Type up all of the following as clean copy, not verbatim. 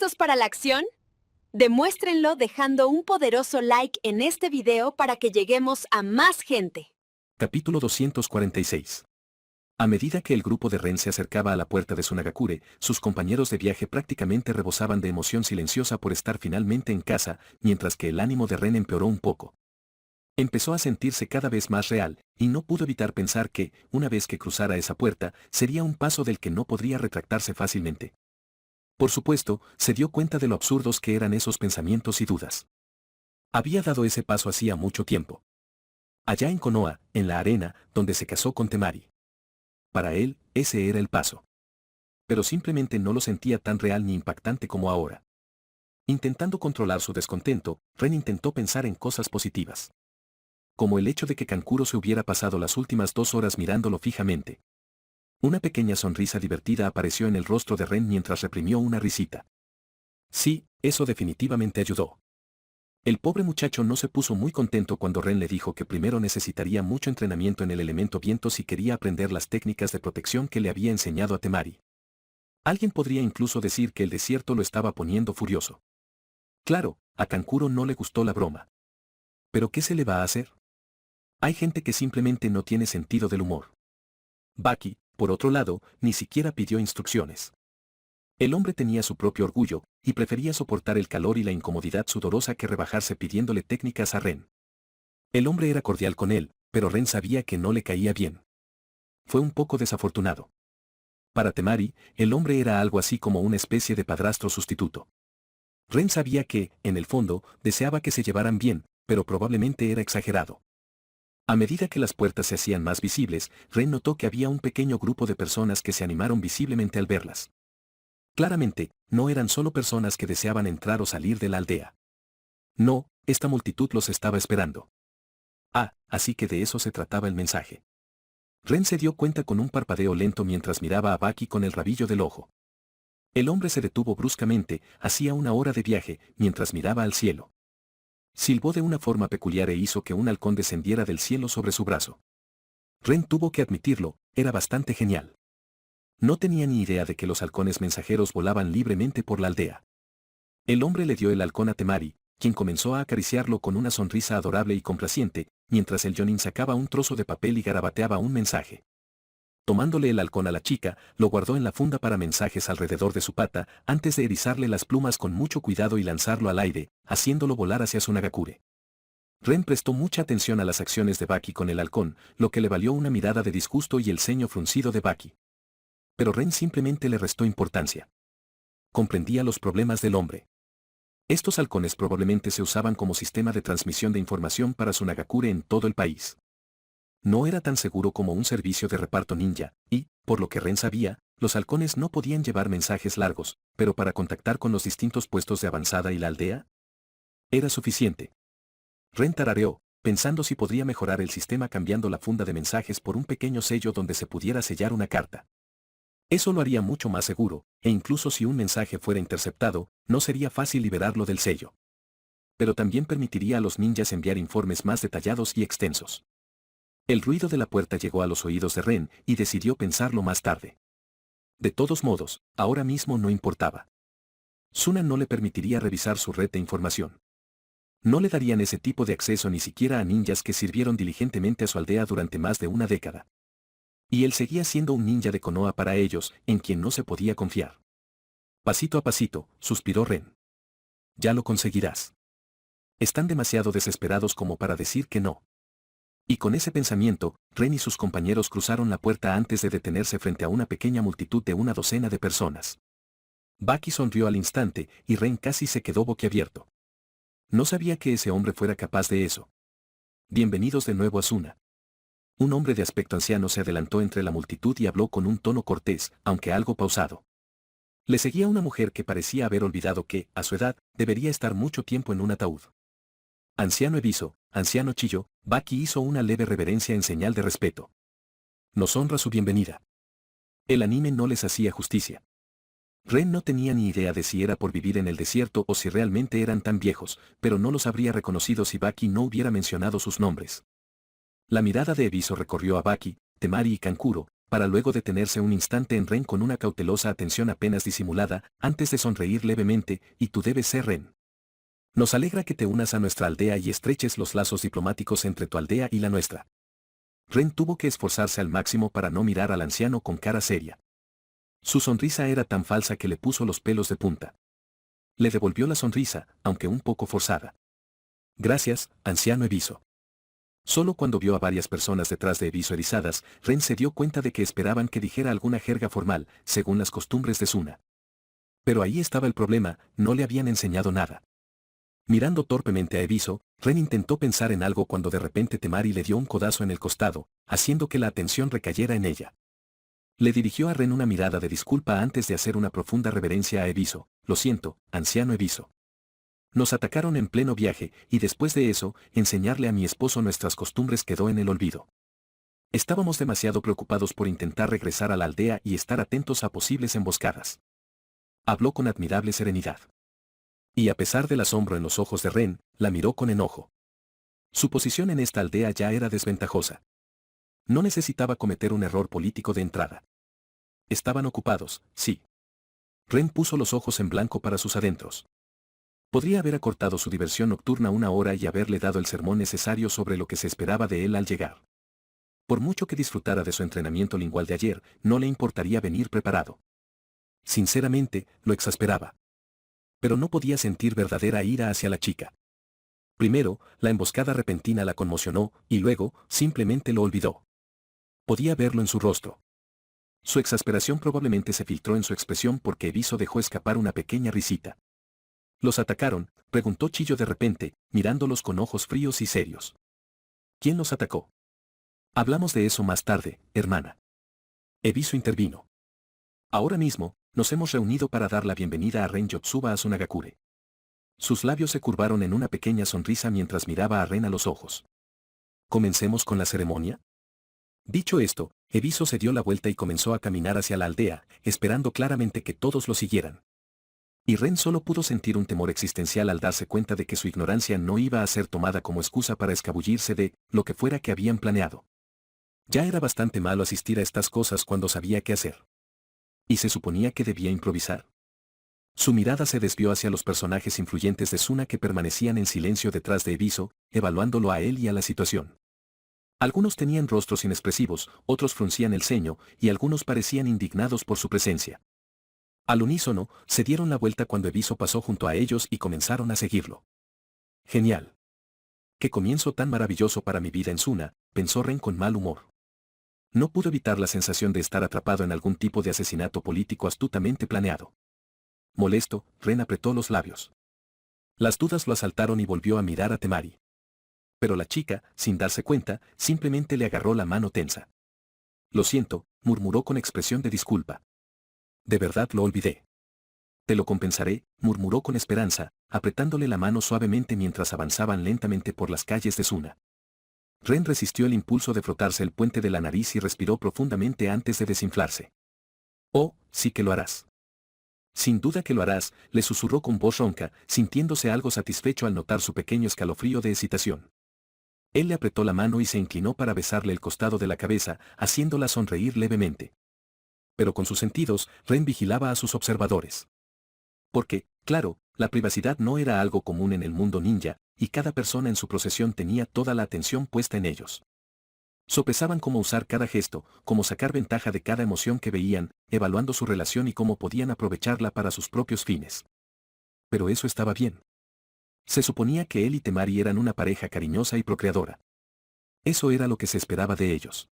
¿Listos para la acción? Demuéstrenlo dejando un poderoso like en este video para que lleguemos a más gente. Capítulo 246. A medida que el grupo de Ren se acercaba a la puerta de Sunagakure, sus compañeros de viaje prácticamente rebosaban de emoción silenciosa por estar finalmente en casa, mientras que el ánimo de Ren empeoró un poco. Empezó a sentirse cada vez más real, y no pudo evitar pensar que, una vez que cruzara esa puerta, sería un paso del que no podría retractarse fácilmente. Por supuesto, se dio cuenta de lo absurdos que eran esos pensamientos y dudas. Había dado ese paso hacía mucho tiempo. Allá en Konoha, en la arena, donde se casó con Temari. Para él, ese era el paso. Pero simplemente no lo sentía tan real ni impactante como ahora. Intentando controlar su descontento, Ren intentó pensar en cosas positivas. Como el hecho de que Kankuro se hubiera pasado las últimas 2 horas mirándolo fijamente. Una pequeña sonrisa divertida apareció en el rostro de Ren mientras reprimió una risita. Sí, eso definitivamente ayudó. El pobre muchacho no se puso muy contento cuando Ren le dijo que primero necesitaría mucho entrenamiento en el elemento viento si quería aprender las técnicas de protección que le había enseñado a Temari. Alguien podría incluso decir que el desierto lo estaba poniendo furioso. Claro, a Kankuro no le gustó la broma. ¿Pero qué se le va a hacer? Hay gente que simplemente no tiene sentido del humor. Baki, por otro lado, ni siquiera pidió instrucciones. El hombre tenía su propio orgullo, y prefería soportar el calor y la incomodidad sudorosa que rebajarse pidiéndole técnicas a Ren. El hombre era cordial con él, pero Ren sabía que no le caía bien. Fue un poco desafortunado. Para Temari, el hombre era algo así como una especie de padrastro sustituto. Ren sabía que, en el fondo, deseaba que se llevaran bien, pero probablemente era exagerado. A medida que las puertas se hacían más visibles, Ren notó que había un pequeño grupo de personas que se animaron visiblemente al verlas. Claramente, no eran solo personas que deseaban entrar o salir de la aldea. No, esta multitud los estaba esperando. Ah, así que de eso se trataba el mensaje. Ren se dio cuenta con un parpadeo lento mientras miraba a Baki con el rabillo del ojo. El hombre se detuvo bruscamente, hacía 1 hora de viaje, mientras miraba al cielo. Silbó de una forma peculiar e hizo que un halcón descendiera del cielo sobre su brazo. Ren tuvo que admitirlo, era bastante genial. No tenía ni idea de que los halcones mensajeros volaban libremente por la aldea. El hombre le dio el halcón a Temari, quien comenzó a acariciarlo con una sonrisa adorable y complaciente, mientras el Jonin sacaba un trozo de papel y garabateaba un mensaje. Tomándole el halcón a la chica, lo guardó en la funda para mensajes alrededor de su pata, antes de erizarle las plumas con mucho cuidado y lanzarlo al aire, haciéndolo volar hacia Sunagakure. Ren prestó mucha atención a las acciones de Baki con el halcón, lo que le valió una mirada de disgusto y el ceño fruncido de Baki. Pero Ren simplemente le restó importancia. Comprendía los problemas del hombre. Estos halcones probablemente se usaban como sistema de transmisión de información para Sunagakure en todo el país. No era tan seguro como un servicio de reparto ninja, y, por lo que Ren sabía, los halcones no podían llevar mensajes largos, pero para contactar con los distintos puestos de avanzada y la aldea, era suficiente. Ren tarareó, pensando si podría mejorar el sistema cambiando la funda de mensajes por un pequeño sello donde se pudiera sellar una carta. Eso lo haría mucho más seguro, e incluso si un mensaje fuera interceptado, no sería fácil liberarlo del sello. Pero también permitiría a los ninjas enviar informes más detallados y extensos. El ruido de la puerta llegó a los oídos de Ren y decidió pensarlo más tarde. De todos modos, ahora mismo no importaba. Suna no le permitiría revisar su red de información. No le darían ese tipo de acceso ni siquiera a ninjas que sirvieron diligentemente a su aldea durante más de una década. Y él seguía siendo un ninja de Konoha para ellos, en quien no se podía confiar. Pasito a pasito, suspiró Ren. Ya lo conseguirás. Están demasiado desesperados como para decir que no. Y con ese pensamiento, Ren y sus compañeros cruzaron la puerta antes de detenerse frente a una pequeña multitud de 1 docena de personas. Baki sonrió al instante, y Ren casi se quedó boquiabierto. No sabía que ese hombre fuera capaz de eso. Bienvenidos de nuevo a Suna. Un hombre de aspecto anciano se adelantó entre la multitud y habló con un tono cortés, aunque algo pausado. Le seguía una mujer que parecía haber olvidado que, a su edad, debería estar mucho tiempo en un ataúd. Anciano Ebiso, anciano Chiyo, Baki hizo una leve reverencia en señal de respeto. Nos honra su bienvenida. El anime no les hacía justicia. Ren no tenía ni idea de si era por vivir en el desierto o si realmente eran tan viejos, pero no los habría reconocido si Baki no hubiera mencionado sus nombres. La mirada de Ebiso recorrió a Baki, Temari y Kankuro, para luego detenerse un instante en Ren con una cautelosa atención apenas disimulada, antes de sonreír levemente, y tú debes ser Ren. Nos alegra que te unas a nuestra aldea y estreches los lazos diplomáticos entre tu aldea y la nuestra. Ren tuvo que esforzarse al máximo para no mirar al anciano con cara seria. Su sonrisa era tan falsa que le puso los pelos de punta. Le devolvió la sonrisa, aunque un poco forzada. Gracias, anciano Eviso. Solo cuando vio a varias personas detrás de Eviso erizadas, Ren se dio cuenta de que esperaban que dijera alguna jerga formal, según las costumbres de Suna. Pero ahí estaba el problema, no le habían enseñado nada. Mirando torpemente a Eviso, Ren intentó pensar en algo cuando de repente Temari le dio un codazo en el costado, haciendo que la atención recayera en ella. Le dirigió a Ren una mirada de disculpa antes de hacer una profunda reverencia a Eviso. Lo siento, anciano Eviso. Nos atacaron en pleno viaje, y después de eso, enseñarle a mi esposo nuestras costumbres quedó en el olvido. Estábamos demasiado preocupados por intentar regresar a la aldea y estar atentos a posibles emboscadas. Habló con admirable serenidad. Y a pesar del asombro en los ojos de Ren, la miró con enojo. Su posición en esta aldea ya era desventajosa. No necesitaba cometer un error político de entrada. Estaban ocupados, sí. Ren puso los ojos en blanco para sus adentros. Podría haber acortado su diversión nocturna una hora y haberle dado el sermón necesario sobre lo que se esperaba de él al llegar. Por mucho que disfrutara de su entrenamiento lingual de ayer, no le importaría venir preparado. Sinceramente, lo exasperaba. Pero no podía sentir verdadera ira hacia la chica. Primero, la emboscada repentina la conmocionó, y luego, simplemente lo olvidó. Podía verlo en su rostro. Su exasperación probablemente se filtró en su expresión porque Eviso dejó escapar una pequeña risita. ¿Los atacaron?, preguntó Chillo de repente, mirándolos con ojos fríos y serios. ¿Quién los atacó? Hablamos de eso más tarde, hermana. Eviso intervino. Ahora mismo, nos hemos reunido para dar la bienvenida a Ren Yotsuba a Sunagakure. Sus labios se curvaron en una pequeña sonrisa mientras miraba a Ren a los ojos. ¿Comencemos con la ceremonia? Dicho esto, Eviso se dio la vuelta y comenzó a caminar hacia la aldea, esperando claramente que todos lo siguieran. Y Ren solo pudo sentir un temor existencial al darse cuenta de que su ignorancia no iba a ser tomada como excusa para escabullirse de lo que fuera que habían planeado. Ya era bastante malo asistir a estas cosas cuando sabía qué hacer. ¿Y se suponía que debía improvisar? Su mirada se desvió hacia los personajes influyentes de Suna que permanecían en silencio detrás de Eviso, evaluándolo a él y a la situación. Algunos tenían rostros inexpresivos, otros fruncían el ceño, y algunos parecían indignados por su presencia. Al unísono, se dieron la vuelta cuando Eviso pasó junto a ellos y comenzaron a seguirlo. Genial. Qué comienzo tan maravilloso para mi vida en Suna, pensó Ren con mal humor. No pudo evitar la sensación de estar atrapado en algún tipo de asesinato político astutamente planeado. Molesto, Ren apretó los labios. Las dudas lo asaltaron y volvió a mirar a Temari. Pero la chica, sin darse cuenta, simplemente le agarró la mano tensa. Lo siento, murmuró con expresión de disculpa. De verdad lo olvidé. Te lo compensaré, murmuró con esperanza, apretándole la mano suavemente mientras avanzaban lentamente por las calles de Suna. Ren resistió el impulso de frotarse el puente de la nariz y respiró profundamente antes de desinflarse. Oh, sí que lo harás. Sin duda que lo harás, le susurró con voz ronca, sintiéndose algo satisfecho al notar su pequeño escalofrío de excitación. Él le apretó la mano y se inclinó para besarle el costado de la cabeza, haciéndola sonreír levemente. Pero con sus sentidos, Ren vigilaba a sus observadores. Porque, claro, la privacidad no era algo común en el mundo ninja, y cada persona en su procesión tenía toda la atención puesta en ellos. Sopesaban cómo usar cada gesto, cómo sacar ventaja de cada emoción que veían, evaluando su relación y cómo podían aprovecharla para sus propios fines. Pero eso estaba bien. Se suponía que él y Temari eran una pareja cariñosa y procreadora. Eso era lo que se esperaba de ellos.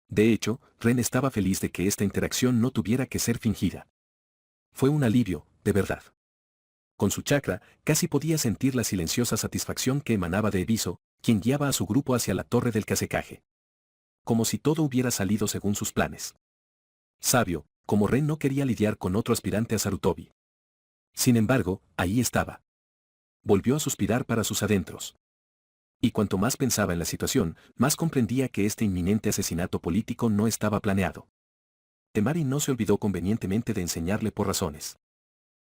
De hecho, Ren estaba feliz de que esta interacción no tuviera que ser fingida. Fue un alivio, de verdad. Con su chakra, casi podía sentir la silenciosa satisfacción que emanaba de Eviso, quien guiaba a su grupo hacia la torre del Kasekaje. Como si todo hubiera salido según sus planes. Sabio, como Ren no quería lidiar con otro aspirante a Sarutobi. Sin embargo, ahí estaba. Volvió a suspirar para sus adentros. Y cuanto más pensaba en la situación, más comprendía que este inminente asesinato político no estaba planeado. Temari no se olvidó convenientemente de enseñarle por razones.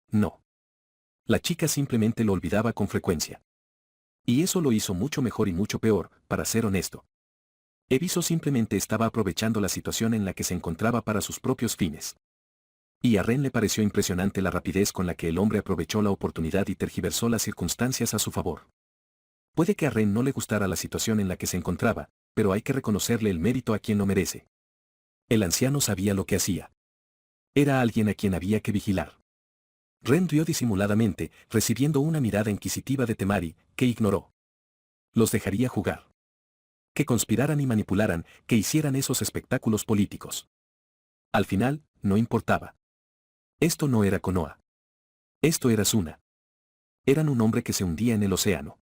No. La chica simplemente lo olvidaba con frecuencia. Y eso lo hizo mucho mejor y mucho peor, para ser honesto. Eviso simplemente estaba aprovechando la situación en la que se encontraba para sus propios fines. Y a Ren le pareció impresionante la rapidez con la que el hombre aprovechó la oportunidad y tergiversó las circunstancias a su favor. Puede que a Ren no le gustara la situación en la que se encontraba, pero hay que reconocerle el mérito a quien lo merece. El anciano sabía lo que hacía. Era alguien a quien había que vigilar. Ren rió disimuladamente, recibiendo una mirada inquisitiva de Temari, que ignoró. Los dejaría jugar. Que conspiraran y manipularan, que hicieran esos espectáculos políticos. Al final, no importaba. Esto no era Konoha. Esto era Suna. Eran un hombre que se hundía en el océano.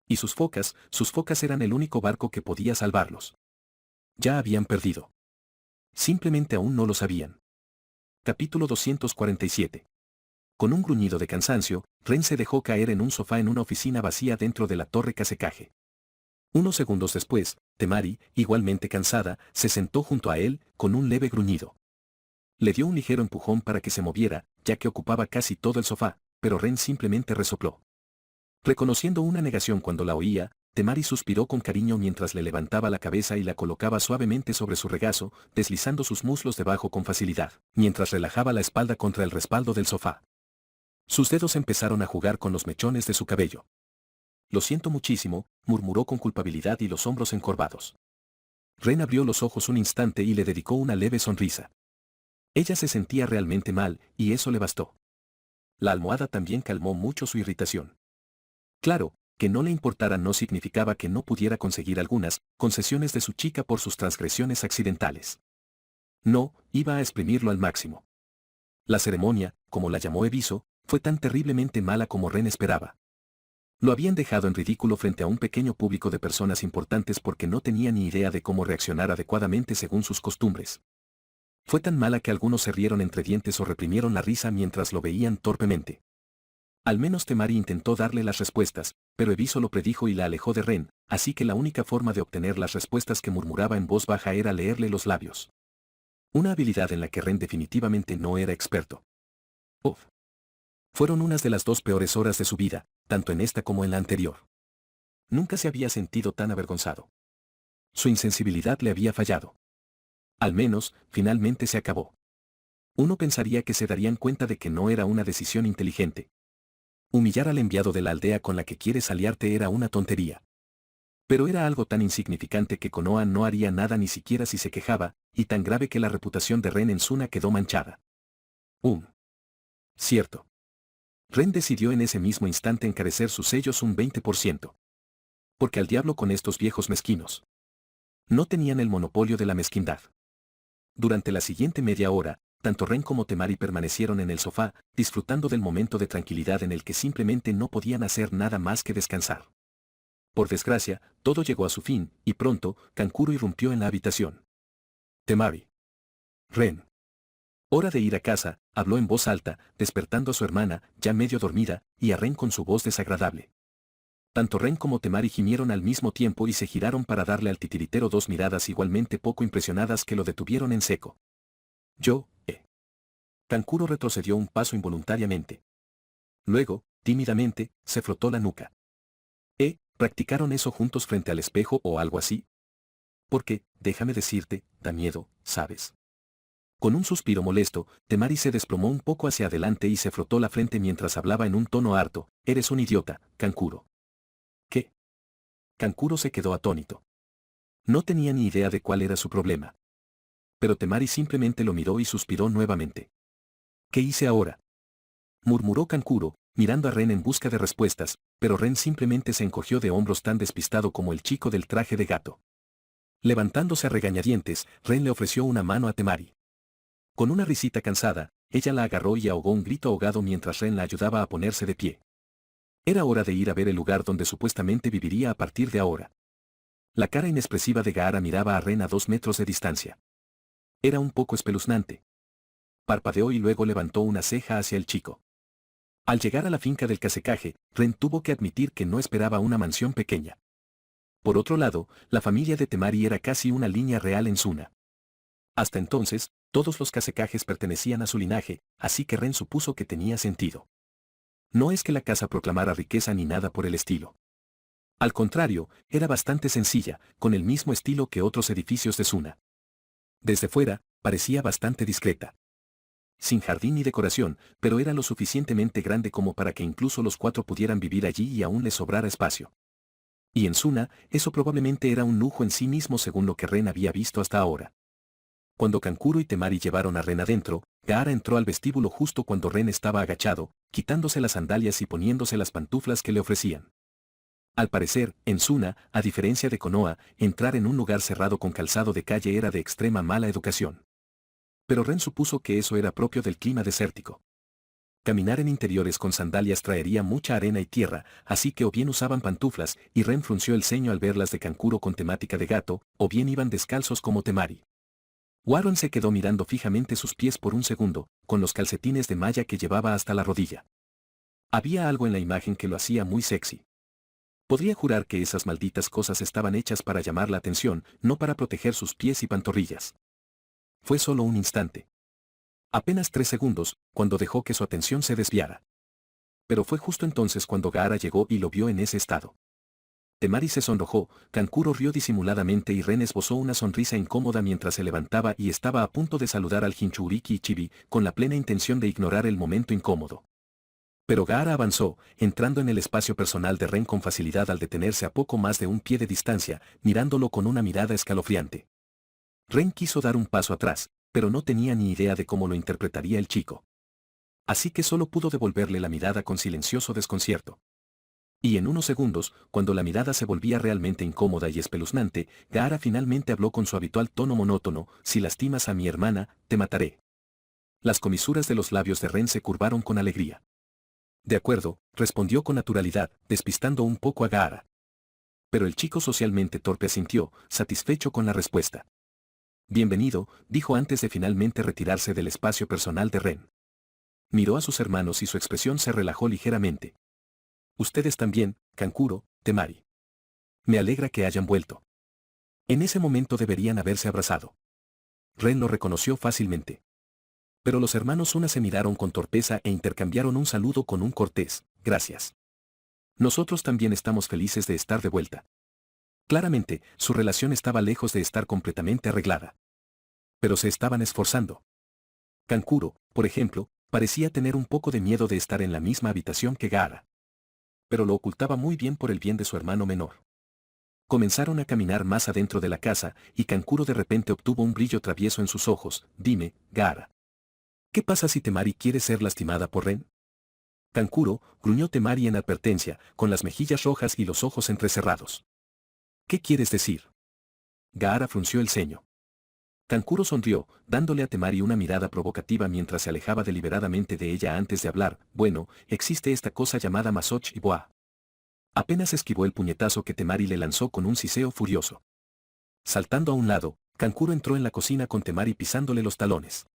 Y sus focas eran el único barco que podía salvarlos. Ya habían perdido. Simplemente aún no lo sabían. Capítulo 247. Con un gruñido de cansancio, Ren se dejó caer en un sofá en una oficina vacía dentro de la torre Kasekaje. Unos segundos después, Temari, igualmente cansada, se sentó junto a él, con un leve gruñido. Le dio un ligero empujón para que se moviera, ya que ocupaba casi todo el sofá, pero Ren simplemente resopló. Reconociendo una negación cuando la oía, Temari suspiró con cariño mientras le levantaba la cabeza y la colocaba suavemente sobre su regazo, deslizando sus muslos debajo con facilidad, mientras relajaba la espalda contra el respaldo del sofá. Sus dedos empezaron a jugar con los mechones de su cabello. Lo siento muchísimo, murmuró con culpabilidad y los hombros encorvados. Ren abrió los ojos un instante y le dedicó una leve sonrisa. Ella se sentía realmente mal, y eso le bastó. La almohada también calmó mucho su irritación. Claro, que no le importara no significaba que no pudiera conseguir algunas concesiones de su chica por sus transgresiones accidentales. No, iba a exprimirlo al máximo. La ceremonia, como la llamó Eviso, fue tan terriblemente mala como Ren esperaba. Lo habían dejado en ridículo frente a un pequeño público de personas importantes porque no tenía ni idea de cómo reaccionar adecuadamente según sus costumbres. Fue tan mala que algunos se rieron entre dientes o reprimieron la risa mientras lo veían torpemente. Al menos Temari intentó darle las respuestas, pero Eviso lo predijo y la alejó de Ren, así que la única forma de obtener las respuestas que murmuraba en voz baja era leerle los labios. Una habilidad en la que Ren definitivamente no era experto. Uf. Fueron unas de las 2 peores horas de su vida, tanto en esta como en la anterior. Nunca se había sentido tan avergonzado. Su insensibilidad le había fallado. Al menos, finalmente se acabó. Uno pensaría que se darían cuenta de que no era una decisión inteligente. Humillar al enviado de la aldea con la que quieres aliarte era una tontería. Pero era algo tan insignificante que Konoha no haría nada ni siquiera si se quejaba, y tan grave que la reputación de Ren en Suna quedó manchada. Cierto. Ren decidió en ese mismo instante encarecer sus sellos un 20%. Porque al diablo con estos viejos mezquinos. No tenían el monopolio de la mezquindad. Durante la siguiente media hora, tanto Ren como Temari permanecieron en el sofá, disfrutando del momento de tranquilidad en el que simplemente no podían hacer nada más que descansar. Por desgracia, todo llegó a su fin, y pronto, Kankuro irrumpió en la habitación. Temari. Ren. Hora de ir a casa, habló en voz alta, despertando a su hermana, ya medio dormida, y a Ren con su voz desagradable. Tanto Ren como Temari gimieron al mismo tiempo y se giraron para darle al titiritero 2 miradas igualmente poco impresionadas que lo detuvieron en seco. Kankuro retrocedió un paso involuntariamente. Luego, tímidamente, se frotó la nuca. ¿Practicaron eso juntos frente al espejo o algo así? Porque, déjame decirte, da miedo, ¿sabes? Con un suspiro molesto, Temari se desplomó un poco hacia adelante y se frotó la frente mientras hablaba en un tono harto. Eres un idiota, Kankuro. ¿Qué? Kankuro se quedó atónito. No tenía ni idea de cuál era su problema. Pero Temari simplemente lo miró y suspiró nuevamente. ¿Qué hice ahora? Murmuró Kankuro, mirando a Ren en busca de respuestas, pero Ren simplemente se encogió de hombros tan despistado como el chico del traje de gato. Levantándose a regañadientes, Ren le ofreció una mano a Temari. Con una risita cansada, ella la agarró y ahogó un grito ahogado mientras Ren la ayudaba a ponerse de pie. Era hora de ir a ver el lugar donde supuestamente viviría a partir de ahora. La cara inexpresiva de Gaara miraba a Ren a 2 metros de distancia. Era un poco espeluznante. Parpadeó y luego levantó una ceja hacia el chico. Al llegar a la finca del Kasekaje, Ren tuvo que admitir que no esperaba una mansión pequeña. Por otro lado, la familia de Temari era casi una línea real en Suna. Hasta entonces, todos los Kasekajes pertenecían a su linaje, así que Ren supuso que tenía sentido. No es que la casa proclamara riqueza ni nada por el estilo. Al contrario, era bastante sencilla, con el mismo estilo que otros edificios de Suna. Desde fuera, parecía bastante discreta. Sin jardín ni decoración, pero era lo suficientemente grande como para que incluso los cuatro pudieran vivir allí y aún les sobrara espacio. Y en Suna, eso probablemente era un lujo en sí mismo según lo que Ren había visto hasta ahora. Cuando Kankuro y Temari llevaron a Ren adentro, Gaara entró al vestíbulo justo cuando Ren estaba agachado, quitándose las sandalias y poniéndose las pantuflas que le ofrecían. Al parecer, en Suna, a diferencia de Konoha, entrar en un lugar cerrado con calzado de calle era de extrema mala educación. Pero Ren supuso que eso era propio del clima desértico. Caminar en interiores con sandalias traería mucha arena y tierra, así que o bien usaban pantuflas, y Ren frunció el ceño al verlas de Kankuro con temática de gato, o bien iban descalzos como Temari. Warren se quedó mirando fijamente sus pies por un segundo, con los calcetines de malla que llevaba hasta la rodilla. Había algo en la imagen que lo hacía muy sexy. Podría jurar que esas malditas cosas estaban hechas para llamar la atención, no para proteger sus pies y pantorrillas. Fue solo un instante. Apenas 3 segundos, cuando dejó que su atención se desviara. Pero fue justo entonces cuando Gaara llegó y lo vio en ese estado. Temari se sonrojó, Kankuro rió disimuladamente y Ren esbozó una sonrisa incómoda mientras se levantaba y estaba a punto de saludar al Jinchuriki Ichibi, con la plena intención de ignorar el momento incómodo. Pero Gaara avanzó, entrando en el espacio personal de Ren con facilidad al detenerse a poco más de un pie de distancia, mirándolo con una mirada escalofriante. Ren quiso dar un paso atrás, pero no tenía ni idea de cómo lo interpretaría el chico. Así que solo pudo devolverle la mirada con silencioso desconcierto. Y en unos segundos, cuando la mirada se volvía realmente incómoda y espeluznante, Gaara finalmente habló con su habitual tono monótono: si lastimas a mi hermana, te mataré. Las comisuras de los labios de Ren se curvaron con alegría. De acuerdo, respondió con naturalidad, despistando un poco a Gaara. Pero el chico socialmente torpe asintió, satisfecho con la respuesta. Bienvenido, dijo antes de finalmente retirarse del espacio personal de Ren. Miró a sus hermanos y su expresión se relajó ligeramente. Ustedes también, Kankuro, Temari. Me alegra que hayan vuelto. En ese momento deberían haberse abrazado. Ren lo reconoció fácilmente. Pero los hermanos Suna se miraron con torpeza e intercambiaron un saludo con un cortés, gracias. Nosotros también estamos felices de estar de vuelta. Claramente, su relación estaba lejos de estar completamente arreglada. Pero se estaban esforzando. Kankuro, por ejemplo, parecía tener un poco de miedo de estar en la misma habitación que Gaara. Pero lo ocultaba muy bien por el bien de su hermano menor. Comenzaron a caminar más adentro de la casa, y Kankuro de repente obtuvo un brillo travieso en sus ojos. Dime, Gaara. ¿Qué pasa si Temari quiere ser lastimada por Ren? Kankuro, gruñó Temari en advertencia, con las mejillas rojas y los ojos entrecerrados. ¿Qué quieres decir? Gaara frunció el ceño. Kankuro sonrió, dándole a Temari una mirada provocativa mientras se alejaba deliberadamente de ella antes de hablar. Bueno, existe esta cosa llamada Masoch y Boa. Apenas esquivó el puñetazo que Temari le lanzó con un siseo furioso. Saltando a un lado, Kankuro entró en la cocina con Temari pisándole los talones.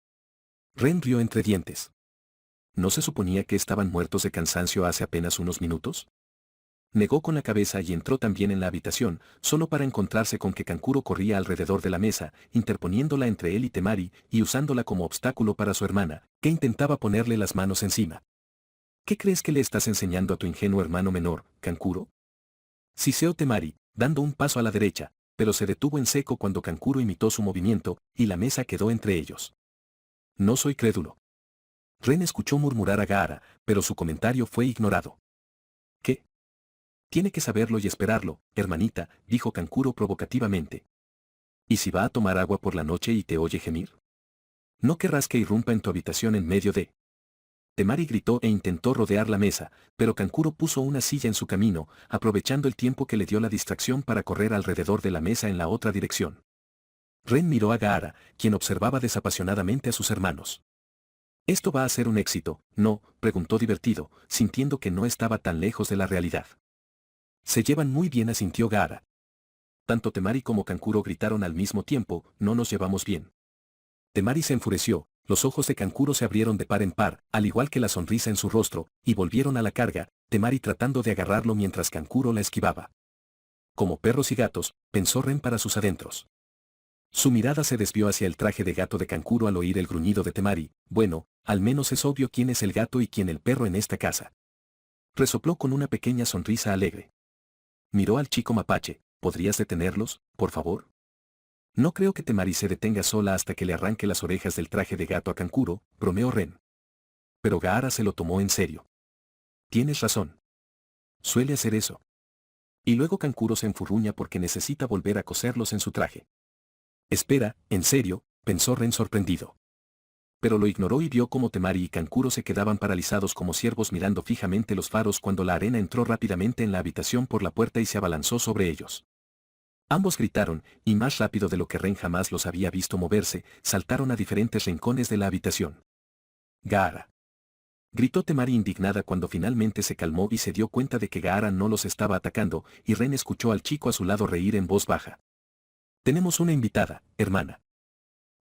Ren rió entre dientes. ¿No se suponía que estaban muertos de cansancio hace apenas unos minutos? Negó con la cabeza y entró también en la habitación, solo para encontrarse con que Kankuro corría alrededor de la mesa, interponiéndola entre él y Temari, y usándola como obstáculo para su hermana, que intentaba ponerle las manos encima. ¿Qué crees que le estás enseñando a tu ingenuo hermano menor, Kankuro? Siseó Temari, dando un paso a la derecha, pero se detuvo en seco cuando Kankuro imitó su movimiento, y la mesa quedó entre ellos. No soy crédulo. Ren escuchó murmurar a Gaara, pero su comentario fue ignorado. ¿Qué? Tiene que saberlo y esperarlo, hermanita, dijo Kankuro provocativamente. ¿Y si va a tomar agua por la noche y te oye gemir? ¿No querrás que irrumpa en tu habitación en medio de...? Temari gritó e intentó rodear la mesa, pero Kankuro puso una silla en su camino, aprovechando el tiempo que le dio la distracción para correr alrededor de la mesa en la otra dirección. Ren miró a Gaara, quien observaba desapasionadamente a sus hermanos. ¿Esto va a ser un éxito, no?, preguntó divertido, sintiendo que no estaba tan lejos de la realidad. Se llevan muy bien, asintió Gaara. Tanto Temari como Kankuro gritaron al mismo tiempo, no nos llevamos bien. Temari se enfureció, los ojos de Kankuro se abrieron de par en par, al igual que la sonrisa en su rostro, y volvieron a la carga, Temari tratando de agarrarlo mientras Kankuro la esquivaba. Como perros y gatos, pensó Ren para sus adentros. Su mirada se desvió hacia el traje de gato de Kankuro al oír el gruñido de Temari. Bueno, al menos es obvio quién es el gato y quién el perro en esta casa. Resopló con una pequeña sonrisa alegre. miró al chico mapache. ¿Podrías detenerlos, por favor? No creo que Temari se detenga sola hasta que le arranque las orejas del traje de gato a Kankuro, bromeó Ren. Pero Gaara se lo tomó en serio. Tienes razón. Suele hacer eso. Y luego Kankuro se enfurruña porque necesita volver a coserlos en su traje. Espera, ¿en serio?, pensó Ren sorprendido. Pero lo ignoró y vio cómo Temari y Kankuro se quedaban paralizados como ciervos mirando fijamente los faros cuando la arena entró rápidamente en la habitación por la puerta y se abalanzó sobre ellos. Ambos gritaron, y más rápido de lo que Ren jamás los había visto moverse, saltaron a diferentes rincones de la habitación. Gaara. Gritó Temari indignada cuando finalmente se calmó y se dio cuenta de que Gaara no los estaba atacando, y Ren escuchó al chico a su lado reír en voz baja. Tenemos una invitada, hermana.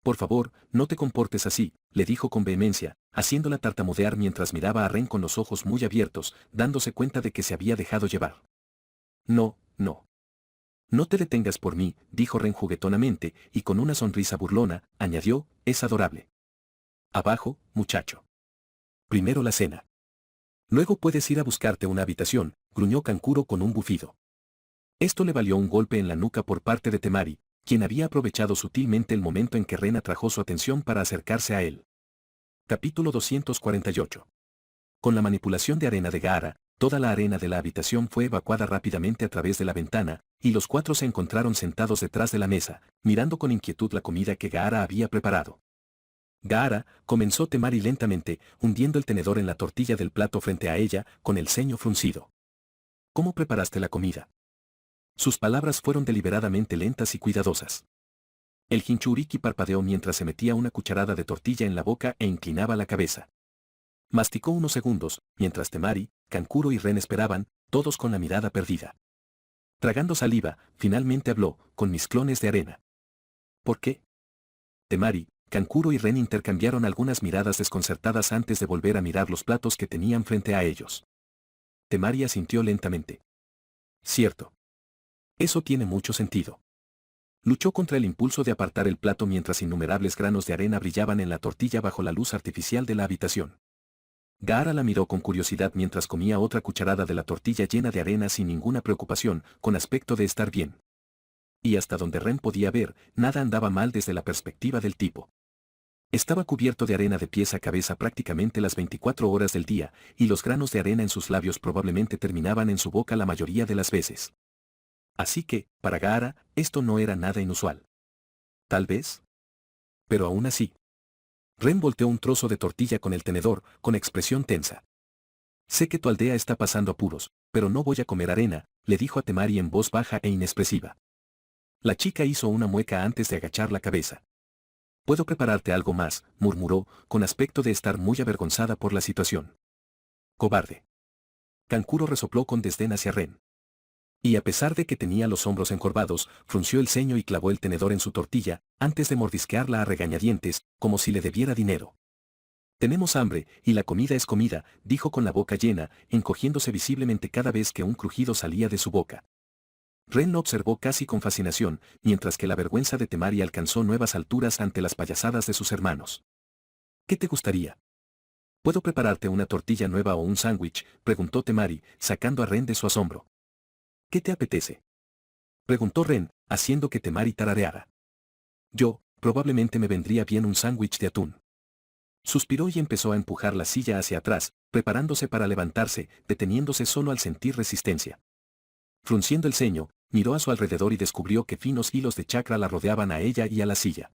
Por favor, no te comportes así, le dijo con vehemencia, haciéndola tartamudear mientras miraba a Ren con los ojos muy abiertos, dándose cuenta de que se había dejado llevar. No, no. No te detengas por mí, dijo Ren juguetonamente, y con una sonrisa burlona, añadió, es adorable. Abajo, muchacho. Primero la cena. Luego puedes ir a buscarte una habitación, gruñó Kankuro con un bufido. Esto le valió un golpe en la nuca por parte de Temari, quien había aprovechado sutilmente el momento en que Ren atrajo su atención para acercarse a él. Capítulo 248. Con la manipulación de arena de Gaara, toda la arena de la habitación fue evacuada rápidamente a través de la ventana, y los cuatro se encontraron sentados detrás de la mesa, mirando con inquietud la comida que Gaara había preparado. Gaara, comenzó Temari lentamente, hundiendo el tenedor en la tortilla del plato frente a ella, con el ceño fruncido. ¿Cómo preparaste la comida? Sus palabras fueron deliberadamente lentas y cuidadosas. El Jinchuriki parpadeó mientras se metía una cucharada de tortilla en la boca e inclinaba la cabeza. Masticó unos segundos, mientras Temari, Kankuro y Ren esperaban, todos con la mirada perdida. Tragando saliva, finalmente habló, con mis clones de arena. ¿Por qué? Temari, Kankuro y Ren intercambiaron algunas miradas desconcertadas antes de volver a mirar los platos que tenían frente a ellos. Temari asintió lentamente. Cierto. Eso tiene mucho sentido. Luchó contra el impulso de apartar el plato mientras innumerables granos de arena brillaban en la tortilla bajo la luz artificial de la habitación. Gaara la miró con curiosidad mientras comía otra cucharada de la tortilla llena de arena sin ninguna preocupación, con aspecto de estar bien. Y hasta donde Ren podía ver, nada andaba mal desde la perspectiva del tipo. Estaba cubierto de arena de pies a cabeza prácticamente las 24 horas del día, y los granos de arena en sus labios probablemente terminaban en su boca la mayoría de las veces. Así que, para Gaara, esto no era nada inusual. Tal vez. Pero aún así. Ren volteó un trozo de tortilla con el tenedor, con expresión tensa. Sé que tu aldea está pasando apuros, pero no voy a comer arena, le dijo a Temari en voz baja e inexpresiva. La chica hizo una mueca antes de agachar la cabeza. Puedo prepararte algo más, murmuró, con aspecto de estar muy avergonzada por la situación. Cobarde. Kankuro resopló con desdén hacia Ren. Y a pesar de que tenía los hombros encorvados, frunció el ceño y clavó el tenedor en su tortilla, antes de mordisquearla a regañadientes, como si le debiera dinero. Tenemos hambre, y la comida es comida, dijo con la boca llena, encogiéndose visiblemente cada vez que un crujido salía de su boca. Ren lo observó casi con fascinación, mientras que la vergüenza de Temari alcanzó nuevas alturas ante las payasadas de sus hermanos. ¿Qué te gustaría? ¿Puedo prepararte una tortilla nueva o un sándwich?, preguntó Temari, sacando a Ren de su asombro. ¿Qué te apetece?, preguntó Ren, haciendo que Temari tarareara. Probablemente me vendría bien un sándwich de atún. Suspiró y empezó a empujar la silla hacia atrás, preparándose para levantarse, deteniéndose solo al sentir resistencia. Frunciendo el ceño, miró a su alrededor y descubrió que finos hilos de chakra la rodeaban a ella y a la silla.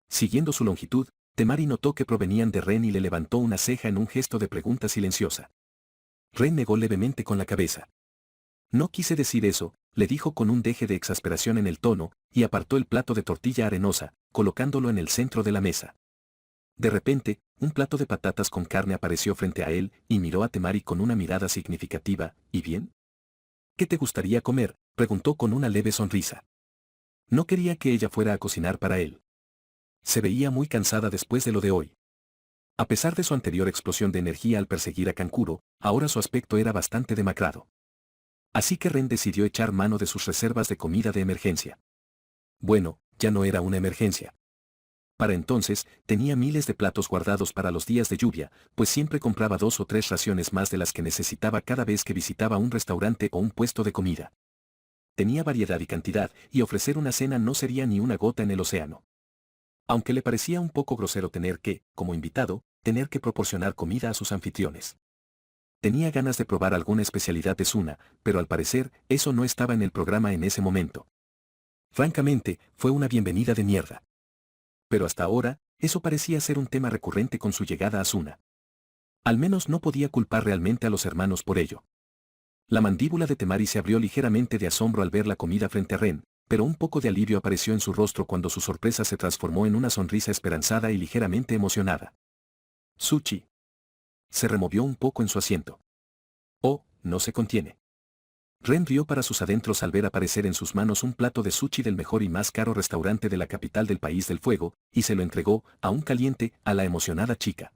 Siguiendo su longitud, Temari notó que provenían de Ren y le levantó una ceja en un gesto de pregunta silenciosa. Ren negó levemente con la cabeza. No quise decir eso, le dijo con un deje de exasperación en el tono, y apartó el plato de tortilla arenosa, colocándolo en el centro de la mesa. De repente, un plato de patatas con carne apareció frente a él, y miró a Temari con una mirada significativa. ¿Y bien? ¿Qué te gustaría comer?, preguntó con una leve sonrisa. No quería que ella fuera a cocinar para él. Se veía muy cansada después de lo de hoy. A pesar de su anterior explosión de energía al perseguir a Kankuro, ahora su aspecto era bastante demacrado. Así que Ren decidió echar mano de sus reservas de comida de emergencia. Bueno, ya no era una emergencia. Para entonces, tenía miles de platos guardados para los días de lluvia, pues siempre compraba 2 o 3 raciones más de las que necesitaba cada vez que visitaba un restaurante o un puesto de comida. Tenía variedad y cantidad, y ofrecer una cena no sería ni una gota en el océano. Aunque le parecía un poco grosero tener que, como invitado, tener que proporcionar comida a sus anfitriones. Tenía ganas de probar alguna especialidad de Suna, pero al parecer, eso no estaba en el programa en ese momento. Francamente, fue una bienvenida de mierda. Pero hasta ahora, eso parecía ser un tema recurrente con su llegada a Suna. Al menos no podía culpar realmente a los hermanos por ello. La mandíbula de Temari se abrió ligeramente de asombro al ver la comida frente a Ren, pero un poco de alivio apareció en su rostro cuando su sorpresa se transformó en una sonrisa esperanzada y ligeramente emocionada. Sushi. Se removió un poco en su asiento. Oh, no se contiene. Ren rió para sus adentros al ver aparecer en sus manos un plato de sushi del mejor y más caro restaurante de la capital del país del fuego, y se lo entregó, aún caliente, a la emocionada chica.